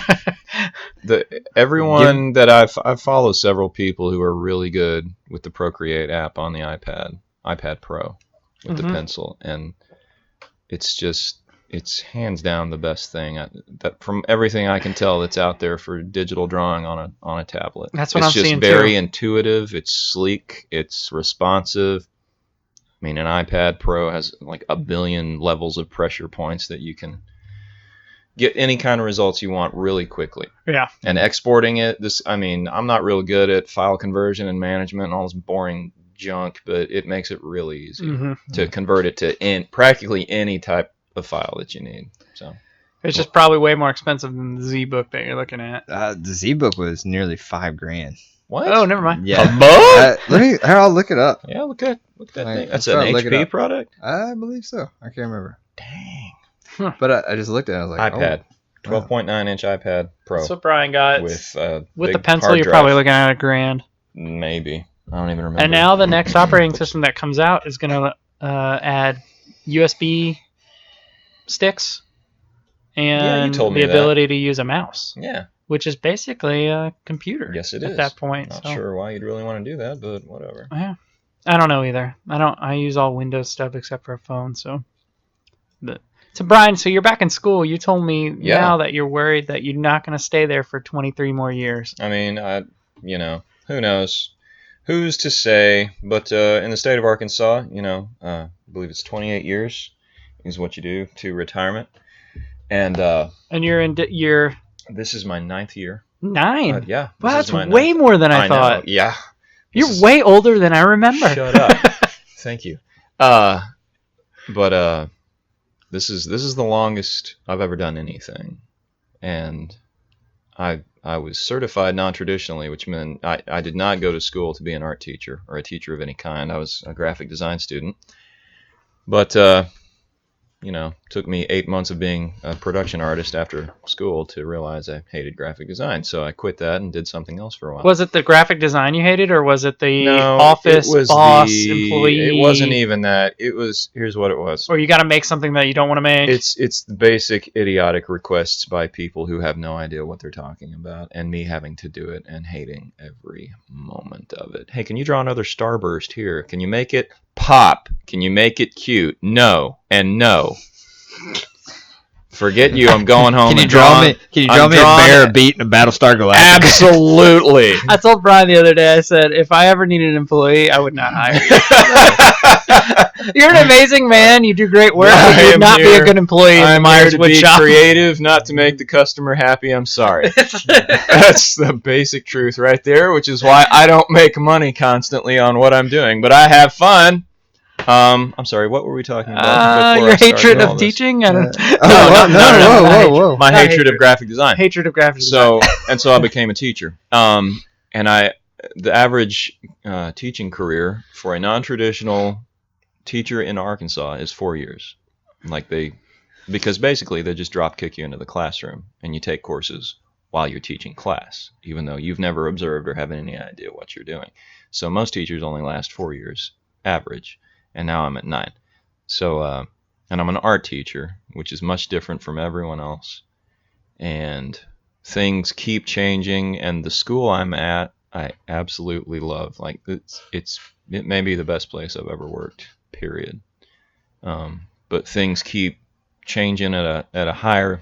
[SPEAKER 1] Everyone that I've followed several people who are really good with the Procreate app on the iPad Pro with the
[SPEAKER 2] Mhm.
[SPEAKER 1] pencil, and it's hands down the best thing that from everything I can tell that's out there for digital drawing on a tablet.
[SPEAKER 2] That's what
[SPEAKER 1] it's
[SPEAKER 2] I'm
[SPEAKER 1] just
[SPEAKER 2] seeing,
[SPEAKER 1] very
[SPEAKER 2] too.
[SPEAKER 1] intuitive. It's sleek. It's responsive. I mean, an iPad Pro has like a billion levels of pressure points that you can get any kind of results you want really quickly.
[SPEAKER 2] Yeah.
[SPEAKER 1] And exporting it, I'm not real good at file conversion and management and all this boring junk, but it makes it really easy
[SPEAKER 2] hmm
[SPEAKER 1] to convert it to practically any type of file that you need. So
[SPEAKER 2] It's just probably way more expensive than the Z-Book that you're looking at.
[SPEAKER 3] the ZBook was nearly $5,000.
[SPEAKER 1] what?
[SPEAKER 2] Oh, never mind.
[SPEAKER 3] Yeah.
[SPEAKER 1] A book?
[SPEAKER 3] I'll look it up.
[SPEAKER 1] Yeah, look at that
[SPEAKER 3] Like,
[SPEAKER 1] thing. That's
[SPEAKER 3] let's try
[SPEAKER 1] an
[SPEAKER 3] to look it
[SPEAKER 1] HP
[SPEAKER 3] up.
[SPEAKER 1] product.
[SPEAKER 3] I believe so. I can't remember.
[SPEAKER 1] Dang.
[SPEAKER 3] But I just looked at it. I was like,
[SPEAKER 1] iPad,
[SPEAKER 3] oh,
[SPEAKER 1] 12.9-inch iPad Pro
[SPEAKER 2] That's what Brian got.
[SPEAKER 1] with
[SPEAKER 2] With the
[SPEAKER 1] big
[SPEAKER 2] pencil,
[SPEAKER 1] hard
[SPEAKER 2] you're
[SPEAKER 1] drive.
[SPEAKER 2] probably looking at $1,000.
[SPEAKER 1] Maybe. I don't even remember.
[SPEAKER 2] And now the next operating system that comes out is going to add USB sticks and
[SPEAKER 1] told me
[SPEAKER 2] the
[SPEAKER 1] that.
[SPEAKER 2] ability to use a mouse,
[SPEAKER 1] Yeah.
[SPEAKER 2] which is basically a computer.
[SPEAKER 1] Yes, it
[SPEAKER 2] at
[SPEAKER 1] is.
[SPEAKER 2] that point.
[SPEAKER 1] Not
[SPEAKER 2] so.
[SPEAKER 1] sure why you'd really want to do that, but whatever.
[SPEAKER 2] Yeah. I don't know either. I use all Windows stuff except for a phone. So Brian, so you're back in school. You told me
[SPEAKER 1] Yeah.
[SPEAKER 2] now that you're worried that you're not going to stay there for 23 more years.
[SPEAKER 1] I mean, who knows? Who's to say? But in the state of Arkansas, I believe it's 28 years is what you do to retirement. And
[SPEAKER 2] And you're in year
[SPEAKER 1] this is my 9th year.
[SPEAKER 2] 9.
[SPEAKER 1] Yeah.
[SPEAKER 2] Wow,
[SPEAKER 1] This
[SPEAKER 2] that's
[SPEAKER 1] is my
[SPEAKER 2] way
[SPEAKER 1] 9th.
[SPEAKER 2] more than I thought.
[SPEAKER 1] know. Yeah.
[SPEAKER 2] You're
[SPEAKER 1] This is-
[SPEAKER 2] way older than I remember.
[SPEAKER 1] Shut up. Thank you. But this is the longest I've ever done anything, and I was certified non-traditionally, which meant I did not go to school to be an art teacher or a teacher of any kind. I was a graphic design student, but took me 8 months of being a production artist after school to realize I hated graphic design. So I quit that and did something else for a while.
[SPEAKER 2] Was it the graphic design you hated, or was it the
[SPEAKER 1] No,
[SPEAKER 2] office
[SPEAKER 1] it was
[SPEAKER 2] boss employee?
[SPEAKER 1] It wasn't even that. Here's what it was.
[SPEAKER 2] Or you got to make something that you don't want to make.
[SPEAKER 1] It's the basic idiotic requests by people who have no idea what they're talking about, and me having to do it and hating every moment of it. Hey, can you draw another starburst here? Can you make it pop? Can you make it cute? No and no. Forget you. I'm going home.
[SPEAKER 3] Can you
[SPEAKER 1] and
[SPEAKER 3] draw me? Can you draw me a bear beating a Battlestar Galactica?
[SPEAKER 1] Absolutely.
[SPEAKER 2] I told Brian the other day, I said, if I ever needed an employee, I would not hire you. You're an amazing man. You do great work.
[SPEAKER 1] I
[SPEAKER 2] But you would
[SPEAKER 1] am
[SPEAKER 2] not be
[SPEAKER 1] here.
[SPEAKER 2] a good employee in the
[SPEAKER 1] I'm here
[SPEAKER 2] Myers
[SPEAKER 1] to
[SPEAKER 2] Wood
[SPEAKER 1] be
[SPEAKER 2] shop.
[SPEAKER 1] creative, not to make the customer happy. I'm sorry. That's the basic truth right there, which is why I don't make money constantly on what I'm doing, but I have fun. I'm sorry, what were we talking about before
[SPEAKER 2] Your
[SPEAKER 1] I started
[SPEAKER 2] hatred
[SPEAKER 1] all
[SPEAKER 2] of
[SPEAKER 1] this?
[SPEAKER 2] teaching? I don't
[SPEAKER 3] Whoa.
[SPEAKER 1] My
[SPEAKER 2] Not
[SPEAKER 1] hatred
[SPEAKER 2] hatred.
[SPEAKER 1] of graphic design.
[SPEAKER 2] Hatred of graphic design.
[SPEAKER 1] So I became a teacher. And the average teaching career for a non-traditional teacher in Arkansas is 4 years. Because basically they just drop kick you into the classroom and you take courses while you're teaching class, even though you've never observed or have any idea what you're doing. So most teachers only last 4 years average, and now I'm at 9. So and I'm an art teacher, which is much different from everyone else. And things keep changing, and the school I'm at, I absolutely love. Like it may be the best place I've ever worked. Period. But things keep changing at a higher,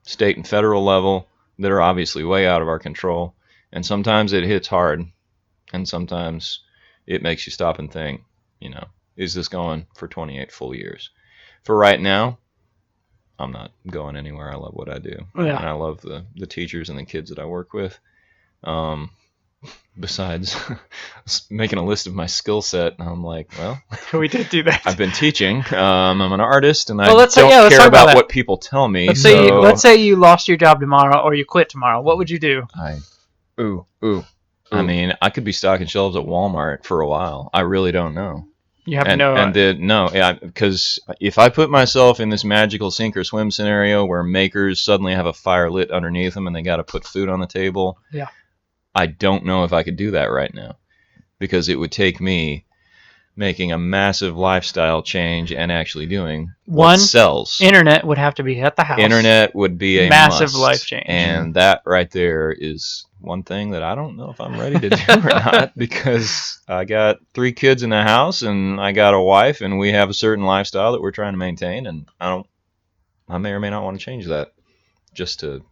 [SPEAKER 1] state and federal level that are obviously way out of our control. And sometimes it hits hard, and sometimes it makes you stop and think, is this going for 28 full years? For right now, I'm not going anywhere. I love what I do.
[SPEAKER 2] Yeah.
[SPEAKER 1] And I love the teachers and the kids that I work with. Besides making a list of my skill set, I'm like, well,
[SPEAKER 2] We did do that.
[SPEAKER 1] I've been teaching. I'm an artist, and
[SPEAKER 2] Well,
[SPEAKER 1] I
[SPEAKER 2] let's
[SPEAKER 1] don't
[SPEAKER 2] talk
[SPEAKER 1] care
[SPEAKER 2] about
[SPEAKER 1] about
[SPEAKER 2] that.
[SPEAKER 1] what people tell me.
[SPEAKER 2] Let's say you lost your job tomorrow, or you quit tomorrow. What would you do?
[SPEAKER 1] I mean, I could be stocking shelves at Walmart for a while. I really don't know.
[SPEAKER 2] You have
[SPEAKER 1] Because if I put myself in this magical sink or swim scenario where makers suddenly have a fire lit underneath them and they got to put food on the table,
[SPEAKER 2] Yeah.
[SPEAKER 1] I don't know if I could do that right now, because it would take me making a massive lifestyle change and actually doing what sells.
[SPEAKER 2] Internet would have to be at the house.
[SPEAKER 1] Internet would be a
[SPEAKER 2] massive
[SPEAKER 1] must,
[SPEAKER 2] life change.
[SPEAKER 1] and that right there is one thing that I don't know if I'm ready to do or not, because I got 3 kids in the house and I got a wife and we have a certain lifestyle that we're trying to maintain, and I may or may not want to change that just to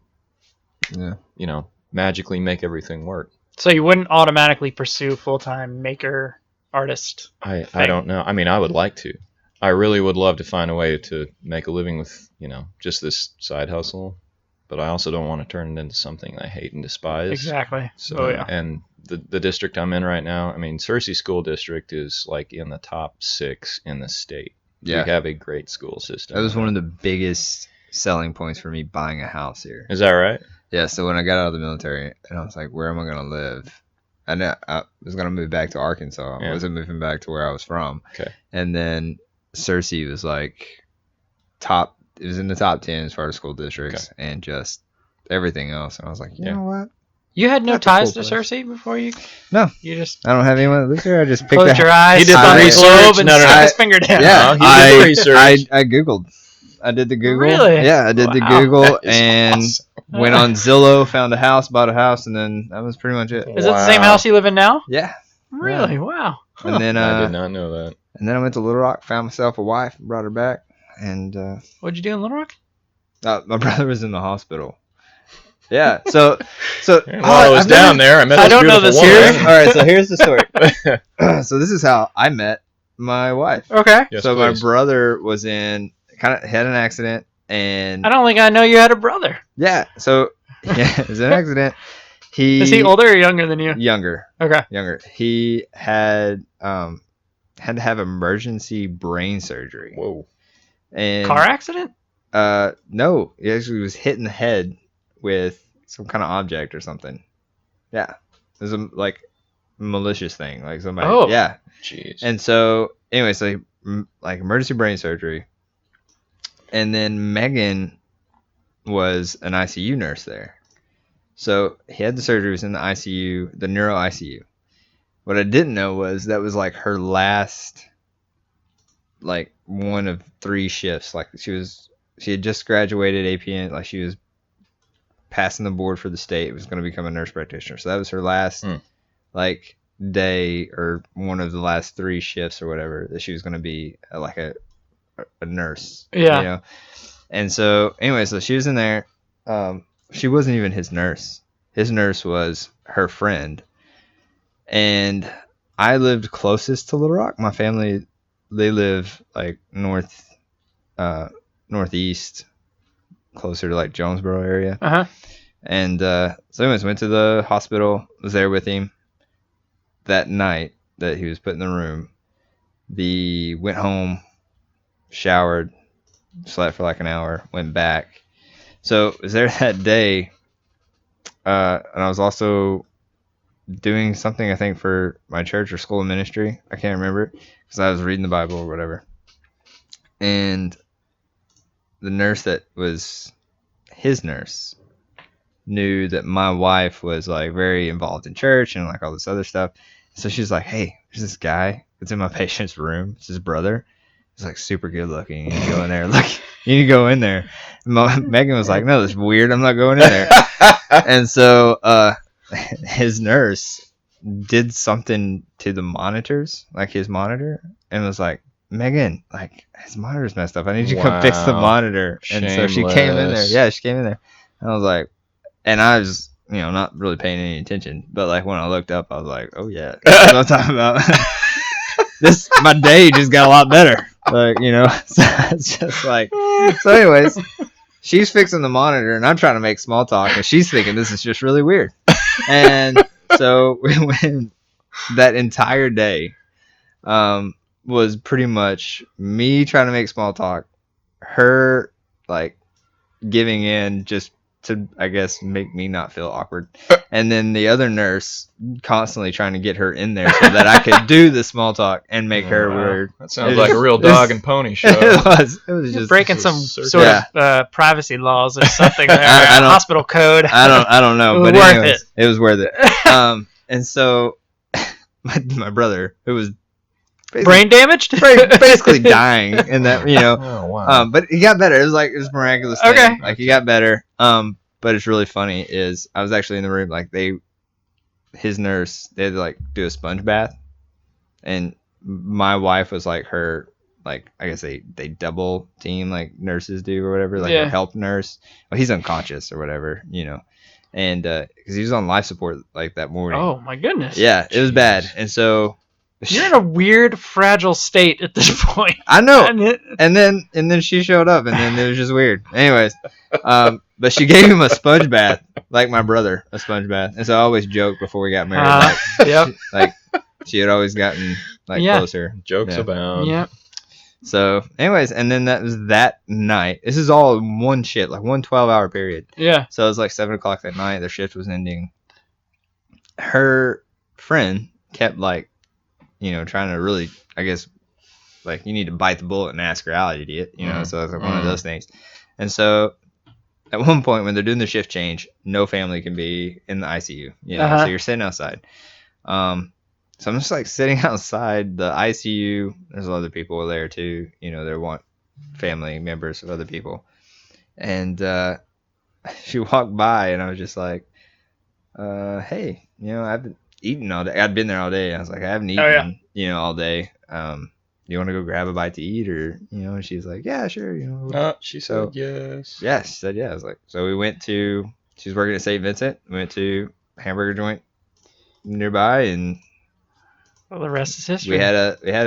[SPEAKER 1] magically make everything work.
[SPEAKER 2] So you wouldn't automatically pursue full-time maker artist.
[SPEAKER 1] I don't know. I mean, I would like to. I really would love to find a way to make a living with, just this side hustle, but I also don't want to turn it into something I hate and despise.
[SPEAKER 2] Exactly.
[SPEAKER 1] So, and the district I'm in right now, I mean, Searcy School District is like in the top 6 in the state.
[SPEAKER 3] Yeah.
[SPEAKER 1] We have a great school system.
[SPEAKER 3] That was one of the biggest selling points for me buying a house here.
[SPEAKER 1] Is that right?
[SPEAKER 3] Yeah, so when I got out of the military, and I was like, where am I going to live? And I was going to move back to Arkansas. I wasn't moving back to where I was from.
[SPEAKER 1] Okay.
[SPEAKER 3] And then Searcy was like it was in the top 10 as far as school districts and just everything else. And I was like, you know what?
[SPEAKER 2] You had no
[SPEAKER 3] That's a
[SPEAKER 2] ties
[SPEAKER 3] cool
[SPEAKER 2] to
[SPEAKER 3] place.
[SPEAKER 2] Searcy before you?
[SPEAKER 3] No.
[SPEAKER 2] You just
[SPEAKER 3] I don't have anyone that lives here. I just picked
[SPEAKER 2] closed
[SPEAKER 3] that.
[SPEAKER 2] your eyes,
[SPEAKER 1] He did the
[SPEAKER 2] spun the
[SPEAKER 1] research.
[SPEAKER 2] globe, and
[SPEAKER 1] No, no,
[SPEAKER 2] stuck
[SPEAKER 1] no.
[SPEAKER 2] his finger down.
[SPEAKER 3] Yeah,
[SPEAKER 1] he did the research.
[SPEAKER 3] I Googled. I did the Google.
[SPEAKER 2] Really?
[SPEAKER 3] Yeah, I did the
[SPEAKER 2] Wow.
[SPEAKER 3] Google
[SPEAKER 1] That is
[SPEAKER 3] and
[SPEAKER 1] awesome.
[SPEAKER 3] went on Zillow, found a house, bought a house, and then that was pretty much it.
[SPEAKER 2] Is it the same house you live in now?
[SPEAKER 3] Yeah.
[SPEAKER 2] Really? Wow.
[SPEAKER 3] And then
[SPEAKER 1] I did not know that.
[SPEAKER 3] and then I went to Little Rock, found myself a wife, brought her back, and
[SPEAKER 2] What'd you do in Little Rock?
[SPEAKER 3] my brother was in the hospital, Yeah. So
[SPEAKER 1] And while I was
[SPEAKER 3] I've
[SPEAKER 1] down
[SPEAKER 3] never-
[SPEAKER 1] there, I met
[SPEAKER 2] I
[SPEAKER 1] this
[SPEAKER 2] don't know
[SPEAKER 1] beautiful
[SPEAKER 2] this
[SPEAKER 1] woman.
[SPEAKER 2] here.
[SPEAKER 3] All right. So here's the story. So this is how I met my wife.
[SPEAKER 2] Okay.
[SPEAKER 1] Yes,
[SPEAKER 3] So my
[SPEAKER 1] please.
[SPEAKER 3] brother was had an accident, and
[SPEAKER 2] I don't think I know you had a brother.
[SPEAKER 3] yeah. So yeah, it was an accident.
[SPEAKER 2] Is he older or younger than you?
[SPEAKER 3] Younger.
[SPEAKER 2] Okay.
[SPEAKER 3] Younger. He had to have emergency brain surgery.
[SPEAKER 1] Whoa.
[SPEAKER 3] And
[SPEAKER 2] Car accident?
[SPEAKER 3] no, he actually was hit in the head with some kind of object or something. Yeah, it was a like malicious thing, like somebody.
[SPEAKER 2] Oh.
[SPEAKER 3] Yeah,
[SPEAKER 1] Jeez.
[SPEAKER 3] and so anyway, so like emergency brain surgery, and then Megan was an ICU nurse there. So he had the surgery, was in the ICU, the neuro ICU. What I didn't know was that was like her last, like one of 3 shifts. Like she had just graduated APN, like she was passing the board for the state, was going to become a nurse practitioner. So that was her last like day, or one of the last 3 shifts or whatever, that she was going to be like a nurse.
[SPEAKER 2] Yeah.
[SPEAKER 3] You know? And so anyway, so she was in there. She wasn't even his nurse. His nurse was her friend. And I lived closest to Little Rock. My family, they live like northeast, closer to like Jonesboro area.
[SPEAKER 2] Uh-huh.
[SPEAKER 3] And so anyways, went to the hospital, was there with him that night that he was put in the room. Went home, showered, slept for like an hour, went back. So was there that day, and I was also doing something, I think, for my church or school of ministry. I can't remember, because I was reading the Bible or whatever. And the nurse that was his nurse knew that my wife was like very involved in church and like all this other stuff. So she's like, "Hey, there's this guy that's in my patient's room. It's his brother. He's like super good looking. You need to go in there. Look, you need to go in there." Megan was like, "No, that's weird. I'm not going in there." And so his nurse did something to the monitors, like his monitor, and was like, "Megan, like his monitor's messed up. I need you to come fix the
[SPEAKER 1] Wow.
[SPEAKER 3] monitor." And so she came in there.
[SPEAKER 1] Shameless.
[SPEAKER 3] Yeah, she came in there. And I was like, and I was, not really paying any attention, but like when I looked up, I was like, "Oh yeah, that's what I'm talking about." My day just got a lot better. Like, so it's just like, so anyways, she's fixing the monitor and I'm trying to make small talk and she's thinking this is just really weird. And so when that entire day was pretty much me trying to make small talk, her like giving in just to, I guess, make me not feel awkward, and then the other nurse constantly trying to get her in there so that I could do the small talk and make her weird.
[SPEAKER 1] That sounds like a real dog and pony show.
[SPEAKER 3] It was
[SPEAKER 2] You're
[SPEAKER 3] just
[SPEAKER 2] breaking
[SPEAKER 1] this
[SPEAKER 2] some
[SPEAKER 1] is circus.
[SPEAKER 2] sort of privacy laws or something there.
[SPEAKER 3] I don't-
[SPEAKER 2] Hospital code.
[SPEAKER 3] I don't know,
[SPEAKER 2] It was
[SPEAKER 3] but
[SPEAKER 2] worth
[SPEAKER 3] anyways, it was worth it. And so my brother, who was
[SPEAKER 2] Brain damaged?
[SPEAKER 3] basically dying in that,
[SPEAKER 1] Oh, wow.
[SPEAKER 3] but he got better. It was a miraculous thing.
[SPEAKER 2] Okay.
[SPEAKER 3] Like he got better. But it's really funny is I was actually in the room, like his nurse, they had to like do a sponge bath, and my wife was like her, like I guess they double team like nurses do or whatever, like
[SPEAKER 2] Yeah.
[SPEAKER 3] her help nurse. Well, he's unconscious or whatever, and because he was on life support like that morning.
[SPEAKER 2] Oh my goodness.
[SPEAKER 3] Yeah, it was bad,
[SPEAKER 1] Jeez.
[SPEAKER 3] and so
[SPEAKER 2] You're in a weird, fragile state at this point.
[SPEAKER 3] I know.
[SPEAKER 2] And
[SPEAKER 3] And then she showed up, and then it was just weird. Anyways, but she gave him a sponge bath, like my brother, a sponge bath. And so I always joke before we got married,
[SPEAKER 2] Yep.
[SPEAKER 3] like she had always gotten like
[SPEAKER 2] Yeah.
[SPEAKER 3] closer.
[SPEAKER 1] Jokes
[SPEAKER 3] Yeah.
[SPEAKER 1] abound.
[SPEAKER 2] Yep.
[SPEAKER 3] So, anyways, and then that was that night. This is all in one shit, like 1 12-hour period.
[SPEAKER 2] Yeah.
[SPEAKER 3] So it was like 7 o'clock that night. Their shift was ending. Her friend kept like, trying to really, I guess, like you need to bite the bullet and ask her out, idiot. So it's like one of those things. And so at one point when they're doing the shift change, no family can be in the ICU. So you're sitting outside. So I'm just like sitting outside the ICU. There's other people there too. They want family members of other people. And she walked by and I was just like, hey, I've been eating all day. I'd been there all day. I was like, I haven't eaten, all day. You want to go grab a bite to eat, or and she's like, yeah, sure.
[SPEAKER 1] She said yes.
[SPEAKER 3] Yeah, she said yeah. I was like, so we went to she was working at St. Vincent. We went to a hamburger joint nearby, and
[SPEAKER 2] Well, the rest is history.
[SPEAKER 3] we had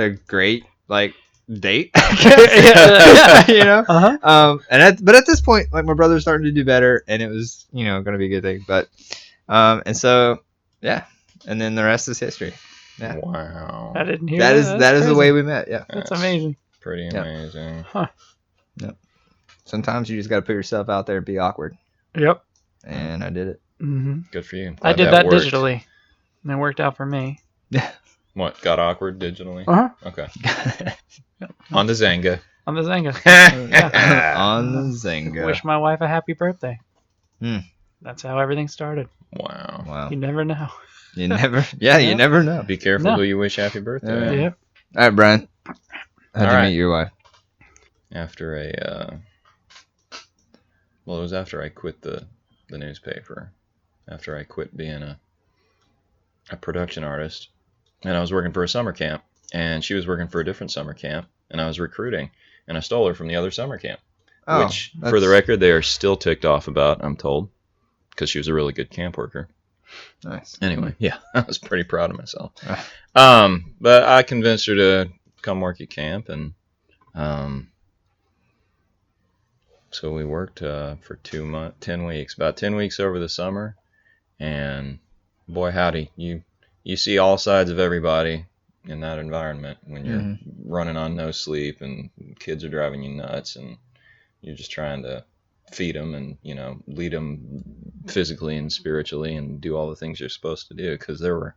[SPEAKER 3] a great date.
[SPEAKER 2] Yeah.
[SPEAKER 3] You know.
[SPEAKER 2] Uh-huh.
[SPEAKER 3] But at this point, like, my brother's starting to do better, and it was going to be a good thing. But and so yeah, and then the rest is history. Yeah.
[SPEAKER 1] Wow.
[SPEAKER 2] I didn't hear
[SPEAKER 3] That is
[SPEAKER 2] That's
[SPEAKER 3] that is the
[SPEAKER 2] crazy.
[SPEAKER 3] way we met. Yeah.
[SPEAKER 2] That's amazing.
[SPEAKER 1] Pretty
[SPEAKER 3] Yeah.
[SPEAKER 1] amazing.
[SPEAKER 2] Huh.
[SPEAKER 3] Sometimes you just got to put yourself out there and be awkward,
[SPEAKER 2] Yep.
[SPEAKER 3] and I did it.
[SPEAKER 2] Mm-hmm.
[SPEAKER 1] Good for you.
[SPEAKER 2] I
[SPEAKER 1] Glad
[SPEAKER 2] did that
[SPEAKER 1] worked.
[SPEAKER 2] digitally, and it worked out for me.
[SPEAKER 1] What, got awkward digitally?
[SPEAKER 2] Uh-huh.
[SPEAKER 1] Okay. On the Zanga.
[SPEAKER 2] On the Zanga. Yeah.
[SPEAKER 3] On the Zynga.
[SPEAKER 2] Wish my wife a happy birthday.
[SPEAKER 3] Hmm.
[SPEAKER 2] That's how everything started.
[SPEAKER 1] Wow.
[SPEAKER 3] Wow.
[SPEAKER 2] You never know.
[SPEAKER 3] You never know.
[SPEAKER 1] Be careful
[SPEAKER 2] No.
[SPEAKER 1] who you wish happy birthday.
[SPEAKER 3] Yeah.
[SPEAKER 2] Yep.
[SPEAKER 3] All right, Brian. How'd
[SPEAKER 1] All
[SPEAKER 3] you
[SPEAKER 1] right.
[SPEAKER 3] meet your wife?
[SPEAKER 1] After a, well, it was after I quit the newspaper. After I quit being a production artist. And I was working for a summer camp. And she was working for a different summer camp. And I was recruiting. And I stole her from the other summer camp. Which, for the record, they are still ticked off about, I'm told. Because she was a really good camp worker.
[SPEAKER 3] Nice.
[SPEAKER 1] Anyway, yeah, I was pretty proud of myself. But I convinced her to come work at camp, and so we worked for 2 months, 10 weeks, about 10 weeks over the summer, and boy howdy, you see all sides of everybody in that environment when you're running on no sleep, and kids are driving you nuts, and you're just trying to feed them and lead them physically and spiritually and do all the things you're supposed to do, because there were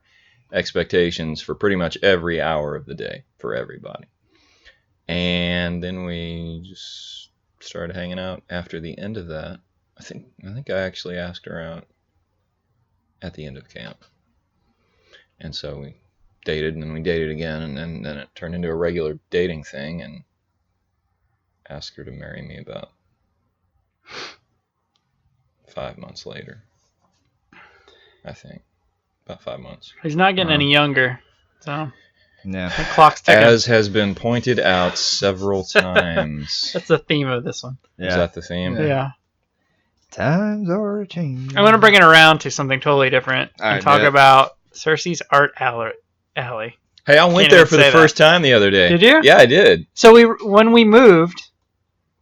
[SPEAKER 1] expectations for pretty much every hour of the day for everybody. And then we just started hanging out after the end of that. I think I actually asked her out at the end of camp, and so we dated, and then we dated again, and then it turned into a regular dating thing, and asked her to marry me about 5 months later. I think about 5 months.
[SPEAKER 2] He's not getting any younger, so
[SPEAKER 3] No.
[SPEAKER 2] the clock's ticking.
[SPEAKER 1] As has been pointed out several times.
[SPEAKER 2] That's the theme of this one.
[SPEAKER 1] Is that the theme?
[SPEAKER 2] Yeah.
[SPEAKER 3] Times are changing.
[SPEAKER 2] I'm going to bring it around to something totally different
[SPEAKER 3] All
[SPEAKER 2] and
[SPEAKER 3] right,
[SPEAKER 2] talk
[SPEAKER 3] do it.
[SPEAKER 2] about Cersei's Art Alley.
[SPEAKER 1] Hey, I went
[SPEAKER 2] Can't
[SPEAKER 1] there
[SPEAKER 2] even
[SPEAKER 1] for the
[SPEAKER 2] say
[SPEAKER 1] first time the other day.
[SPEAKER 2] Did you?
[SPEAKER 1] Yeah, I did.
[SPEAKER 2] So when we moved,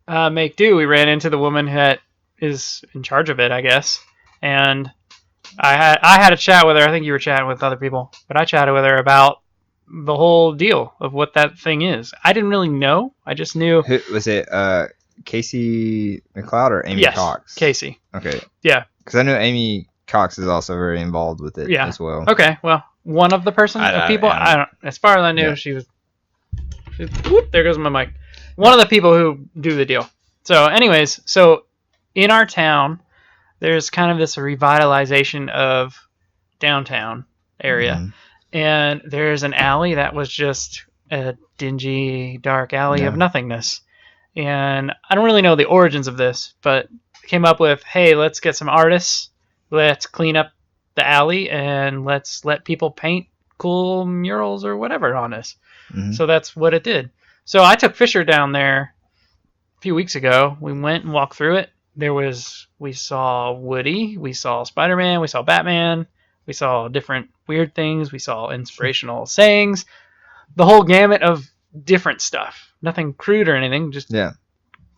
[SPEAKER 2] Make Do, we ran into the woman that is in charge of it, I guess, and I had a chat with her. I think you were chatting with other people, but I chatted with her about the whole deal of what that thing is. I didn't really know. I just knew.
[SPEAKER 3] Who was it? Casey McLeod or Amy
[SPEAKER 2] Yes,
[SPEAKER 3] Cox?
[SPEAKER 2] Casey.
[SPEAKER 3] Okay.
[SPEAKER 2] Yeah.
[SPEAKER 3] Because I know Amy Cox is also very involved with it
[SPEAKER 2] Yeah.
[SPEAKER 3] as well.
[SPEAKER 2] Okay, well, one of the people. I don't. As far as I knew,
[SPEAKER 3] Yeah.
[SPEAKER 2] she was. Whoop, there goes my mic. One of the people who do the deal. So, anyways, in our town, there's kind of this revitalization of downtown area,
[SPEAKER 3] Mhm.
[SPEAKER 2] and there's an alley that was just a dingy, dark alley of nothingness. And I don't really know the origins of this, but came up with, hey, let's get some artists, let's clean up the alley, and let's let people paint cool murals or whatever on us.
[SPEAKER 3] Mhm.
[SPEAKER 2] So that's what it did. So I took Fisher down there a few weeks ago. We went and walked through it. We saw Woody, we saw Spider-Man, we saw Batman, we saw different weird things, we saw inspirational sayings, the whole gamut of different stuff. Nothing crude or anything, just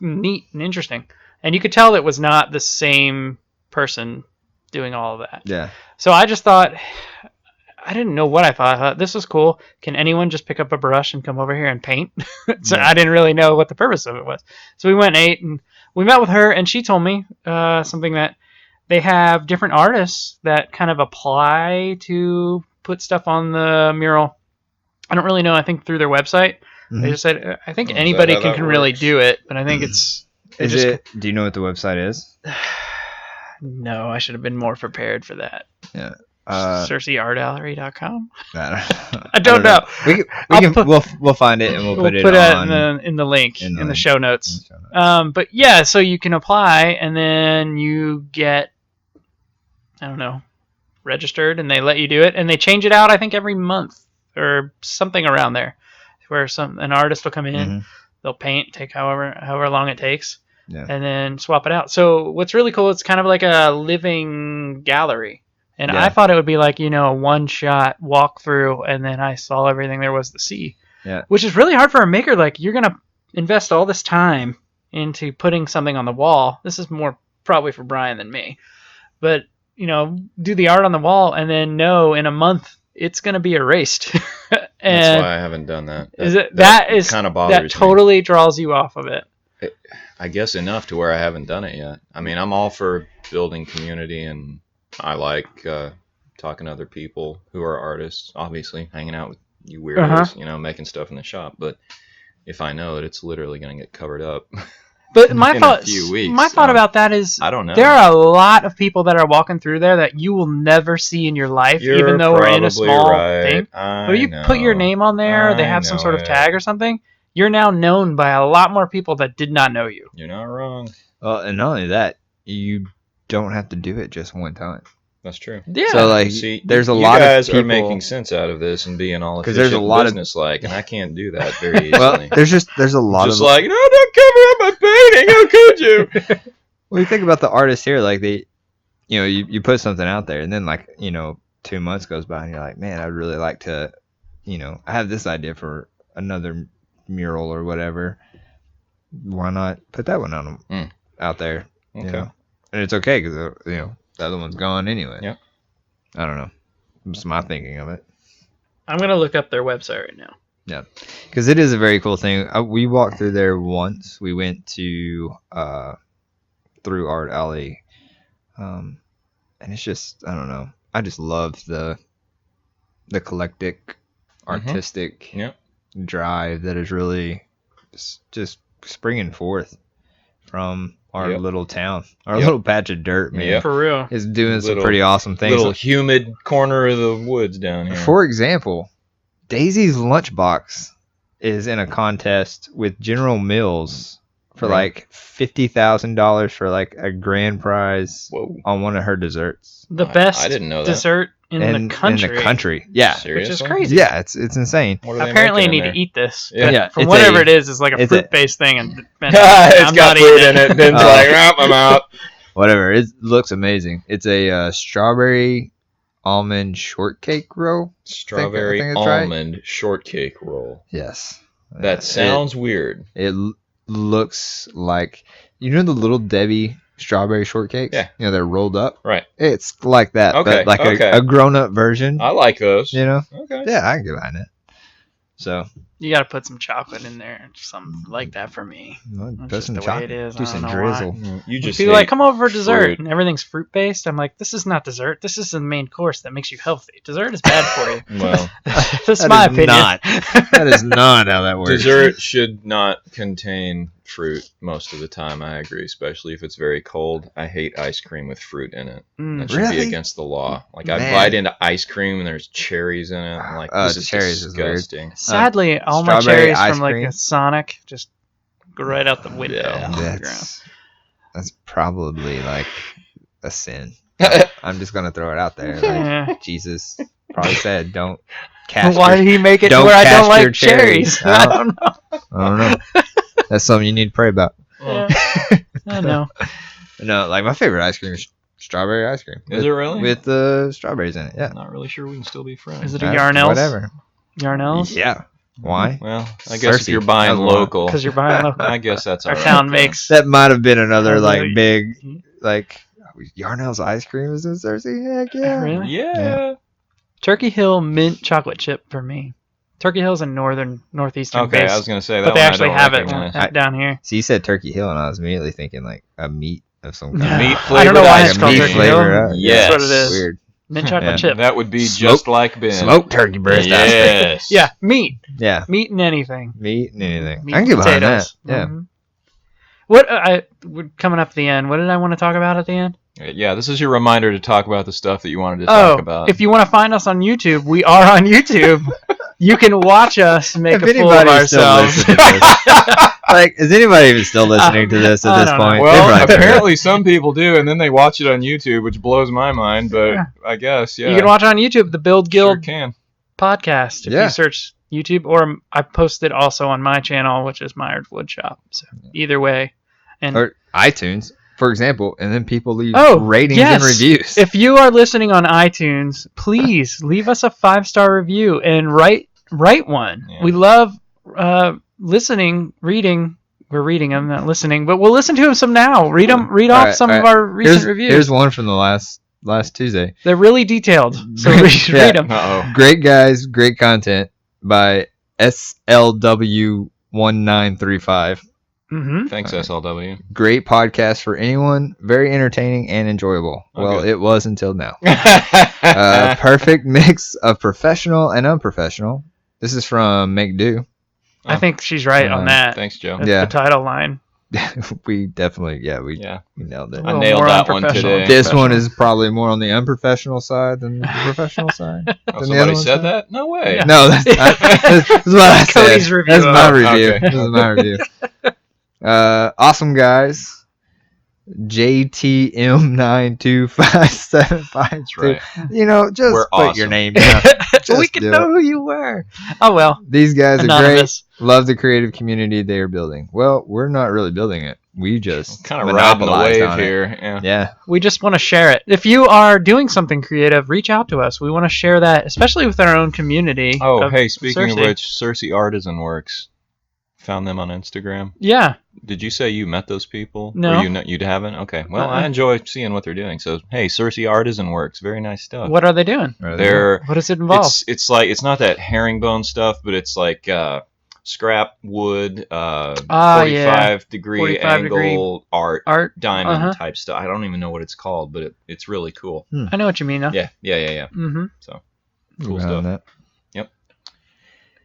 [SPEAKER 2] neat and interesting. And you could tell it was not the same person doing all of that.
[SPEAKER 3] Yeah.
[SPEAKER 2] So I just thought, I didn't know what I thought. I thought, this was cool. Can anyone just pick up a brush and come over here and paint? So I didn't really know what the purpose of it was. So we went and ate, and we met with her, and she told me something that they have different artists that kind of apply to put stuff on the mural. I don't really know. I think through their website. They just said, I think anybody can really do it, but I think it's...
[SPEAKER 3] Do you know what the website is?
[SPEAKER 2] No, I should have been more prepared for that.
[SPEAKER 3] Yeah.
[SPEAKER 2] CerseiArtGallery.com?
[SPEAKER 3] I
[SPEAKER 2] don't know.
[SPEAKER 3] We'll find it and we'll put it
[SPEAKER 2] in the link in the show notes. But yeah, so you can apply and then you get, I don't know, registered, and they let you do it, and they change it out I think every month or something around there, where an artist will come in, they'll paint, take however long it takes.
[SPEAKER 3] Yeah.
[SPEAKER 2] and then swap it out. So what's really cool, it's kind of like a living gallery. And
[SPEAKER 3] Yeah.
[SPEAKER 2] I thought it would be like, a one-shot walkthrough, and then I saw everything there was to see.
[SPEAKER 3] Yeah.
[SPEAKER 2] Which is really hard for a maker. Like, you're going to invest all this time into putting something on the wall. This is more probably for Brian than me. But, do the art on the wall and then know in a month it's going to be erased. And
[SPEAKER 1] That's why I haven't done that.
[SPEAKER 2] that is
[SPEAKER 1] kind of bothers
[SPEAKER 2] that totally draws you off of it.
[SPEAKER 1] me. I guess enough to where I haven't done it yet. I mean, I'm all for building community, and I like talking to other people who are artists, obviously, hanging out with you weirdos, making stuff in the shop. But if I know that it's literally going to get covered up
[SPEAKER 2] But my
[SPEAKER 1] in
[SPEAKER 2] thought,
[SPEAKER 1] a few weeks,
[SPEAKER 2] my thought about that is,
[SPEAKER 1] I don't know.
[SPEAKER 2] there are a lot of people that are walking through there that you will never see in your life,
[SPEAKER 1] You're
[SPEAKER 2] even though we're in a
[SPEAKER 1] probably
[SPEAKER 2] small
[SPEAKER 1] right.
[SPEAKER 2] thing.
[SPEAKER 1] I
[SPEAKER 2] But if you put your
[SPEAKER 1] know.
[SPEAKER 2] name on there, or they
[SPEAKER 1] I
[SPEAKER 2] have some
[SPEAKER 1] know
[SPEAKER 2] sort of
[SPEAKER 1] it.
[SPEAKER 2] tag or something, you're now known by a lot more people that did not know you.
[SPEAKER 1] You're not wrong.
[SPEAKER 3] Well, and not only that, you don't have to do it just one time.
[SPEAKER 1] That's true.
[SPEAKER 2] Yeah.
[SPEAKER 3] So like,
[SPEAKER 1] See,
[SPEAKER 3] there's a
[SPEAKER 1] you
[SPEAKER 3] lot
[SPEAKER 1] guys
[SPEAKER 3] of people
[SPEAKER 1] are making sense out of this and being all
[SPEAKER 3] 'Cause
[SPEAKER 1] efficient
[SPEAKER 3] there's a lot of-
[SPEAKER 1] business-like, and I can't do that very easily.
[SPEAKER 3] Well, there's a lot
[SPEAKER 1] just
[SPEAKER 3] of
[SPEAKER 1] like, no, don't cover up my painting. How could you?
[SPEAKER 3] Well, you think about the artists here, like you put something out there, and then 2 months goes by, and you're like, man, I'd really like to, I have this idea for another mural or whatever. Why not put that one out there?
[SPEAKER 1] Okay.
[SPEAKER 3] You know? And it's okay because the other one's gone anyway.
[SPEAKER 1] Yep.
[SPEAKER 3] I don't know. It's my thinking of it.
[SPEAKER 2] I'm going to look up their website right now.
[SPEAKER 3] Yeah, because it is a very cool thing. We walked through there once. We went to through Art Alley, and it's just, I don't know. I just love the eclectic, artistic
[SPEAKER 1] Yep.
[SPEAKER 3] drive that is really just springing forth from our
[SPEAKER 1] Yep.
[SPEAKER 3] little town, our
[SPEAKER 1] Yep.
[SPEAKER 3] little patch of dirt, man.
[SPEAKER 1] Yep.
[SPEAKER 2] For real.
[SPEAKER 3] Is doing some
[SPEAKER 1] Little-
[SPEAKER 3] pretty awesome things.
[SPEAKER 1] Little humid corner of the woods down here.
[SPEAKER 3] For example, Daisy's lunchbox is in a contest with General Mills for
[SPEAKER 1] Right.
[SPEAKER 3] like $50,000 for like a grand prize
[SPEAKER 1] Whoa.
[SPEAKER 3] on one of her desserts.
[SPEAKER 2] The
[SPEAKER 1] I
[SPEAKER 2] best
[SPEAKER 1] didn't know that.
[SPEAKER 2] dessert in the country.
[SPEAKER 3] In the country, yeah,
[SPEAKER 1] Seriously?
[SPEAKER 2] Which is crazy.
[SPEAKER 3] yeah, it's insane.
[SPEAKER 1] What are they
[SPEAKER 2] Apparently, I
[SPEAKER 1] making in
[SPEAKER 2] need
[SPEAKER 1] there?
[SPEAKER 2] to eat this.
[SPEAKER 1] Yeah.
[SPEAKER 2] But
[SPEAKER 3] Yeah,
[SPEAKER 2] from
[SPEAKER 3] it's
[SPEAKER 2] whatever
[SPEAKER 3] a-
[SPEAKER 2] it is, it's like a
[SPEAKER 3] it's a-
[SPEAKER 2] fruit-based thing. And
[SPEAKER 1] It's
[SPEAKER 2] I'm
[SPEAKER 1] got
[SPEAKER 2] not
[SPEAKER 1] fruit
[SPEAKER 2] eating
[SPEAKER 1] in it. Ben's
[SPEAKER 3] Oh.
[SPEAKER 1] like, I'm out.
[SPEAKER 3] Whatever, it looks amazing. It's a strawberry almond shortcake roll.
[SPEAKER 1] Strawberry
[SPEAKER 3] I think that's right.
[SPEAKER 1] almond shortcake roll.
[SPEAKER 3] Yes,
[SPEAKER 1] That sounds weird.
[SPEAKER 3] It looks like the little Debbie strawberry shortcakes.
[SPEAKER 1] Yeah.
[SPEAKER 3] They're rolled up.
[SPEAKER 1] Right.
[SPEAKER 3] It's like that,
[SPEAKER 1] Okay,
[SPEAKER 3] but like
[SPEAKER 1] okay.
[SPEAKER 3] a grown-up version.
[SPEAKER 1] I like those.
[SPEAKER 3] Okay.
[SPEAKER 1] Okay.
[SPEAKER 3] I can get behind it. So
[SPEAKER 2] You got to put some chocolate in there, something like that for me.
[SPEAKER 3] put
[SPEAKER 2] just
[SPEAKER 3] some
[SPEAKER 2] the way
[SPEAKER 3] chocolate,
[SPEAKER 2] it is.
[SPEAKER 3] do
[SPEAKER 2] I
[SPEAKER 3] some
[SPEAKER 2] don't know
[SPEAKER 3] drizzle.
[SPEAKER 1] You just
[SPEAKER 2] People are like,
[SPEAKER 1] hate
[SPEAKER 2] come over for dessert,
[SPEAKER 1] fruit.
[SPEAKER 2] and everything's fruit-based. I'm like, this is not dessert. This is the main course that makes you healthy. Dessert is bad for you.
[SPEAKER 1] Well,
[SPEAKER 2] That's
[SPEAKER 3] That
[SPEAKER 2] my
[SPEAKER 3] is
[SPEAKER 2] opinion.
[SPEAKER 3] not. That is not how that works.
[SPEAKER 1] dessert should not contain fruit most of the time. I agree, especially if it's very cold. I hate ice cream with fruit in it. That should be
[SPEAKER 3] Really?
[SPEAKER 1] against the law. Like, I
[SPEAKER 3] Man.
[SPEAKER 1] bite into ice cream and there's cherries in it. I'm like, this
[SPEAKER 3] the
[SPEAKER 1] is
[SPEAKER 3] cherries is weird.
[SPEAKER 1] disgusting.
[SPEAKER 2] Sadly, all my
[SPEAKER 3] strawberry
[SPEAKER 2] cherries
[SPEAKER 3] ice
[SPEAKER 2] from like
[SPEAKER 3] cream?
[SPEAKER 2] a Sonic just go right out the window.
[SPEAKER 1] Yeah.
[SPEAKER 2] on the ground.
[SPEAKER 3] That's probably like a sin. I'm just gonna throw it out there. Like,
[SPEAKER 2] Yeah.
[SPEAKER 3] Jesus probably said, "Don't cast."
[SPEAKER 2] Why
[SPEAKER 3] your,
[SPEAKER 2] did he make it to
[SPEAKER 3] don't
[SPEAKER 2] where I
[SPEAKER 3] cast
[SPEAKER 2] don't
[SPEAKER 3] your
[SPEAKER 2] like cherries?
[SPEAKER 3] cherries.
[SPEAKER 2] I don't know.
[SPEAKER 3] I don't know. That's something you need to pray about.
[SPEAKER 2] Yeah. I know.
[SPEAKER 3] No, like my favorite ice cream is strawberry ice cream.
[SPEAKER 1] Is it really?
[SPEAKER 3] With the strawberries in it? Yeah.
[SPEAKER 1] I'm not really sure we can still be friends.
[SPEAKER 2] Is it a Yarnell's?
[SPEAKER 3] Whatever.
[SPEAKER 2] Yarnell's?
[SPEAKER 3] Yeah. Why?
[SPEAKER 1] Well, I guess if
[SPEAKER 3] Cersei.
[SPEAKER 1] you're buying
[SPEAKER 3] That's why.
[SPEAKER 1] local,
[SPEAKER 2] Because you're buying local.
[SPEAKER 1] I guess that's
[SPEAKER 2] Our
[SPEAKER 1] all right.
[SPEAKER 2] town makes.
[SPEAKER 3] That might have been another like
[SPEAKER 2] Really?
[SPEAKER 3] big like Yarnell's ice cream is in Cersei. Heck yeah.
[SPEAKER 2] Really?
[SPEAKER 1] Yeah.
[SPEAKER 2] Turkey Hill mint chocolate chip for me. Turkey Hill's a northeastern
[SPEAKER 1] Okay,
[SPEAKER 2] base,
[SPEAKER 1] I was gonna say that.
[SPEAKER 2] but they
[SPEAKER 1] one I
[SPEAKER 2] actually
[SPEAKER 1] don't
[SPEAKER 2] have
[SPEAKER 1] recognize.
[SPEAKER 2] it down here.
[SPEAKER 3] So you said Turkey Hill, and I was immediately thinking like a meat of some kind.
[SPEAKER 2] Yeah.
[SPEAKER 1] Meat
[SPEAKER 2] I don't know
[SPEAKER 1] flavored
[SPEAKER 2] why
[SPEAKER 1] ice
[SPEAKER 2] it's called
[SPEAKER 1] cream.
[SPEAKER 2] Turkey Hill.
[SPEAKER 1] Yes.
[SPEAKER 2] That's what it is.
[SPEAKER 3] Weird.
[SPEAKER 2] Mint chocolate
[SPEAKER 3] Yeah.
[SPEAKER 2] chip.
[SPEAKER 1] That would be
[SPEAKER 3] Smoke-
[SPEAKER 1] just like Ben.
[SPEAKER 3] Smoked turkey breast ice cream.
[SPEAKER 1] Yes.
[SPEAKER 2] Yeah, meat.
[SPEAKER 3] Yeah.
[SPEAKER 2] Meat and anything.
[SPEAKER 3] Meat and anything.
[SPEAKER 2] Meat
[SPEAKER 3] I can get
[SPEAKER 2] and
[SPEAKER 3] behind that.
[SPEAKER 2] potatoes.
[SPEAKER 3] Yeah.
[SPEAKER 2] Mhm. What we're coming up to the end. What did I want to talk about at the end?
[SPEAKER 1] Yeah, this is your reminder to talk about the stuff that you wanted to talk about.
[SPEAKER 2] If you want to find us on YouTube, we are on YouTube. You can watch us make
[SPEAKER 3] If
[SPEAKER 2] a fool of
[SPEAKER 3] anybody's still
[SPEAKER 2] ourselves.
[SPEAKER 3] listening to this, like, is anybody even still listening to this at
[SPEAKER 2] I
[SPEAKER 3] this
[SPEAKER 2] don't know.
[SPEAKER 3] point?
[SPEAKER 1] well,
[SPEAKER 3] They probably
[SPEAKER 1] apparently some people do, and then they watch it on YouTube, which blows my mind. But
[SPEAKER 2] Yeah.
[SPEAKER 1] I guess, yeah,
[SPEAKER 2] You can watch it on YouTube, the Build
[SPEAKER 1] Sure
[SPEAKER 2] Guild
[SPEAKER 1] can.
[SPEAKER 2] podcast. If
[SPEAKER 3] Yeah.
[SPEAKER 2] you search YouTube, or I posted also on my channel, which is Myers Woodshop. So either way, And
[SPEAKER 3] or iTunes, for example, and then people leave
[SPEAKER 2] Oh,
[SPEAKER 3] ratings
[SPEAKER 2] yes.
[SPEAKER 3] and reviews.
[SPEAKER 2] if you are listening on iTunes, please leave us a 5-star review and write one.
[SPEAKER 1] Yeah.
[SPEAKER 2] We love listening, reading. We're reading them, not listening, but we'll listen to them some now. Read
[SPEAKER 3] All
[SPEAKER 2] off
[SPEAKER 3] right,
[SPEAKER 2] some
[SPEAKER 3] all
[SPEAKER 2] of
[SPEAKER 3] right.
[SPEAKER 2] our recent reviews.
[SPEAKER 3] Here's one from the last Tuesday.
[SPEAKER 2] They're really detailed, so
[SPEAKER 3] Yeah.
[SPEAKER 2] read them.
[SPEAKER 1] Uh-oh.
[SPEAKER 3] Great guys, great content by SLW1935.
[SPEAKER 2] Mm-hmm.
[SPEAKER 1] Thanks, SLW.
[SPEAKER 3] Great podcast for anyone, very entertaining and enjoyable.
[SPEAKER 1] Oh,
[SPEAKER 3] Well,
[SPEAKER 1] good.
[SPEAKER 3] it was until now. Perfect mix of professional and unprofessional. This is from Make Do.
[SPEAKER 2] I think she's right on that.
[SPEAKER 1] Thanks, Joe.
[SPEAKER 2] That's
[SPEAKER 3] Yeah.
[SPEAKER 2] the title line.
[SPEAKER 3] We definitely,
[SPEAKER 1] Yeah.
[SPEAKER 3] we nailed it.
[SPEAKER 2] A
[SPEAKER 1] I
[SPEAKER 2] little
[SPEAKER 1] nailed
[SPEAKER 2] more
[SPEAKER 1] that one
[SPEAKER 2] unprofessional.
[SPEAKER 1] today.
[SPEAKER 3] This one is probably more on the unprofessional side than the professional side.
[SPEAKER 1] Oh,
[SPEAKER 3] than the other
[SPEAKER 1] somebody
[SPEAKER 3] one
[SPEAKER 1] said
[SPEAKER 3] said?
[SPEAKER 1] that? No way.
[SPEAKER 2] Yeah.
[SPEAKER 3] No, that's what I said.
[SPEAKER 2] Cody's review.
[SPEAKER 3] That's my
[SPEAKER 1] Oh,
[SPEAKER 3] review.
[SPEAKER 1] okay.
[SPEAKER 3] This is my review. Awesome guys. JTM925752.
[SPEAKER 1] That's right.
[SPEAKER 3] You know, just
[SPEAKER 1] We're
[SPEAKER 3] put your
[SPEAKER 1] awesome.
[SPEAKER 3] name down.
[SPEAKER 2] we
[SPEAKER 3] Just
[SPEAKER 2] can
[SPEAKER 3] do
[SPEAKER 2] know
[SPEAKER 3] it.
[SPEAKER 2] who you were. Oh well.
[SPEAKER 3] These guys are
[SPEAKER 2] Anonymous.
[SPEAKER 3] great. Love the creative community they are building. Well, we're not really building it. We just
[SPEAKER 1] Kind of riding the
[SPEAKER 3] monopolized
[SPEAKER 1] wave
[SPEAKER 3] on it.
[SPEAKER 1] here. Yeah.
[SPEAKER 3] Yeah.
[SPEAKER 2] We just want to share it. If you are doing something creative, reach out to us. We want to share that, especially with our own community.
[SPEAKER 1] Oh,
[SPEAKER 2] of
[SPEAKER 1] hey, speaking of
[SPEAKER 2] Cersei.
[SPEAKER 1] which, Cersei Artisan Works. Found them on Instagram.
[SPEAKER 2] Yeah.
[SPEAKER 1] Did you say you met those people?
[SPEAKER 2] No.
[SPEAKER 1] Or you haven't? Okay. Well,
[SPEAKER 2] Uh-uh.
[SPEAKER 1] I enjoy seeing what they're doing. So, hey, Cersei Artisan Works. Very nice stuff.
[SPEAKER 2] What are they doing?
[SPEAKER 1] They're
[SPEAKER 2] What does it involve?
[SPEAKER 1] it's like it's not that herringbone stuff, but it's like scrap wood, 45-degree
[SPEAKER 2] 45
[SPEAKER 1] angle art,
[SPEAKER 2] Art.
[SPEAKER 1] diamond type stuff. I don't even know what it's called, but it's really cool.
[SPEAKER 2] I know what you mean, though.
[SPEAKER 1] Yeah.
[SPEAKER 2] Mm-hmm.
[SPEAKER 1] So cool stuff.
[SPEAKER 3] That.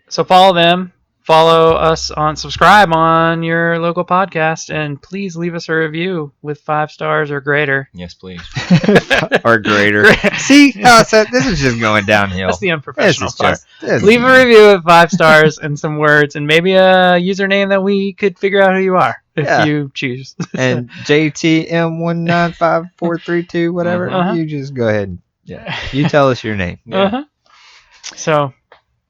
[SPEAKER 2] So follow them. Follow us subscribe on your local podcast, and please leave us a review with 5 stars or greater.
[SPEAKER 1] Yes, please.
[SPEAKER 3] Or greater. See, so this is just going downhill.
[SPEAKER 2] That's the
[SPEAKER 3] This
[SPEAKER 2] unprofessional
[SPEAKER 3] is
[SPEAKER 2] part.
[SPEAKER 3] just this
[SPEAKER 2] Leave a review with 5 stars and some words, and maybe a username that we could figure out who you are if
[SPEAKER 3] Yeah.
[SPEAKER 2] you choose.
[SPEAKER 3] and JTM195432, whatever.
[SPEAKER 2] Uh-huh.
[SPEAKER 3] You just go ahead. Yeah. You tell us your name.
[SPEAKER 1] Yeah.
[SPEAKER 2] Uh-huh. So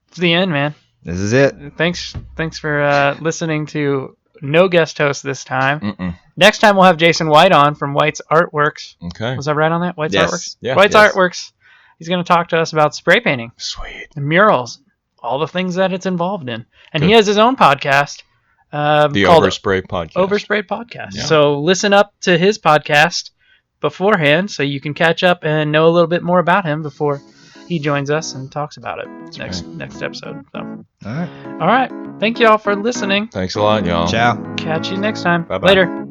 [SPEAKER 2] it's the end, man.
[SPEAKER 3] This is it.
[SPEAKER 2] Thanks for listening to no guest host this time.
[SPEAKER 1] Mm-mm.
[SPEAKER 2] Next time we'll have Jason White on from White's Artworks.
[SPEAKER 1] Okay.
[SPEAKER 2] Was I right on that? White's
[SPEAKER 3] Yes.
[SPEAKER 2] Artworks?
[SPEAKER 1] Yeah.
[SPEAKER 2] White's
[SPEAKER 3] Yes.
[SPEAKER 2] Artworks. He's going to talk to us about spray painting,
[SPEAKER 1] Sweet.
[SPEAKER 2] and murals, all the things that it's involved in. And
[SPEAKER 1] Good.
[SPEAKER 2] he has his own podcast
[SPEAKER 1] The
[SPEAKER 2] called
[SPEAKER 1] Overspray Podcast.
[SPEAKER 2] Oversprayed Podcast.
[SPEAKER 1] Yeah.
[SPEAKER 2] So listen up to his podcast beforehand so you can catch up and know a little bit more about him before he joins us and talks about it next episode. So,
[SPEAKER 3] All right.
[SPEAKER 2] all right. Thank you all for listening.
[SPEAKER 1] Thanks a lot, y'all.
[SPEAKER 3] Ciao.
[SPEAKER 2] Catch you next time.
[SPEAKER 1] Bye-bye.
[SPEAKER 2] Later.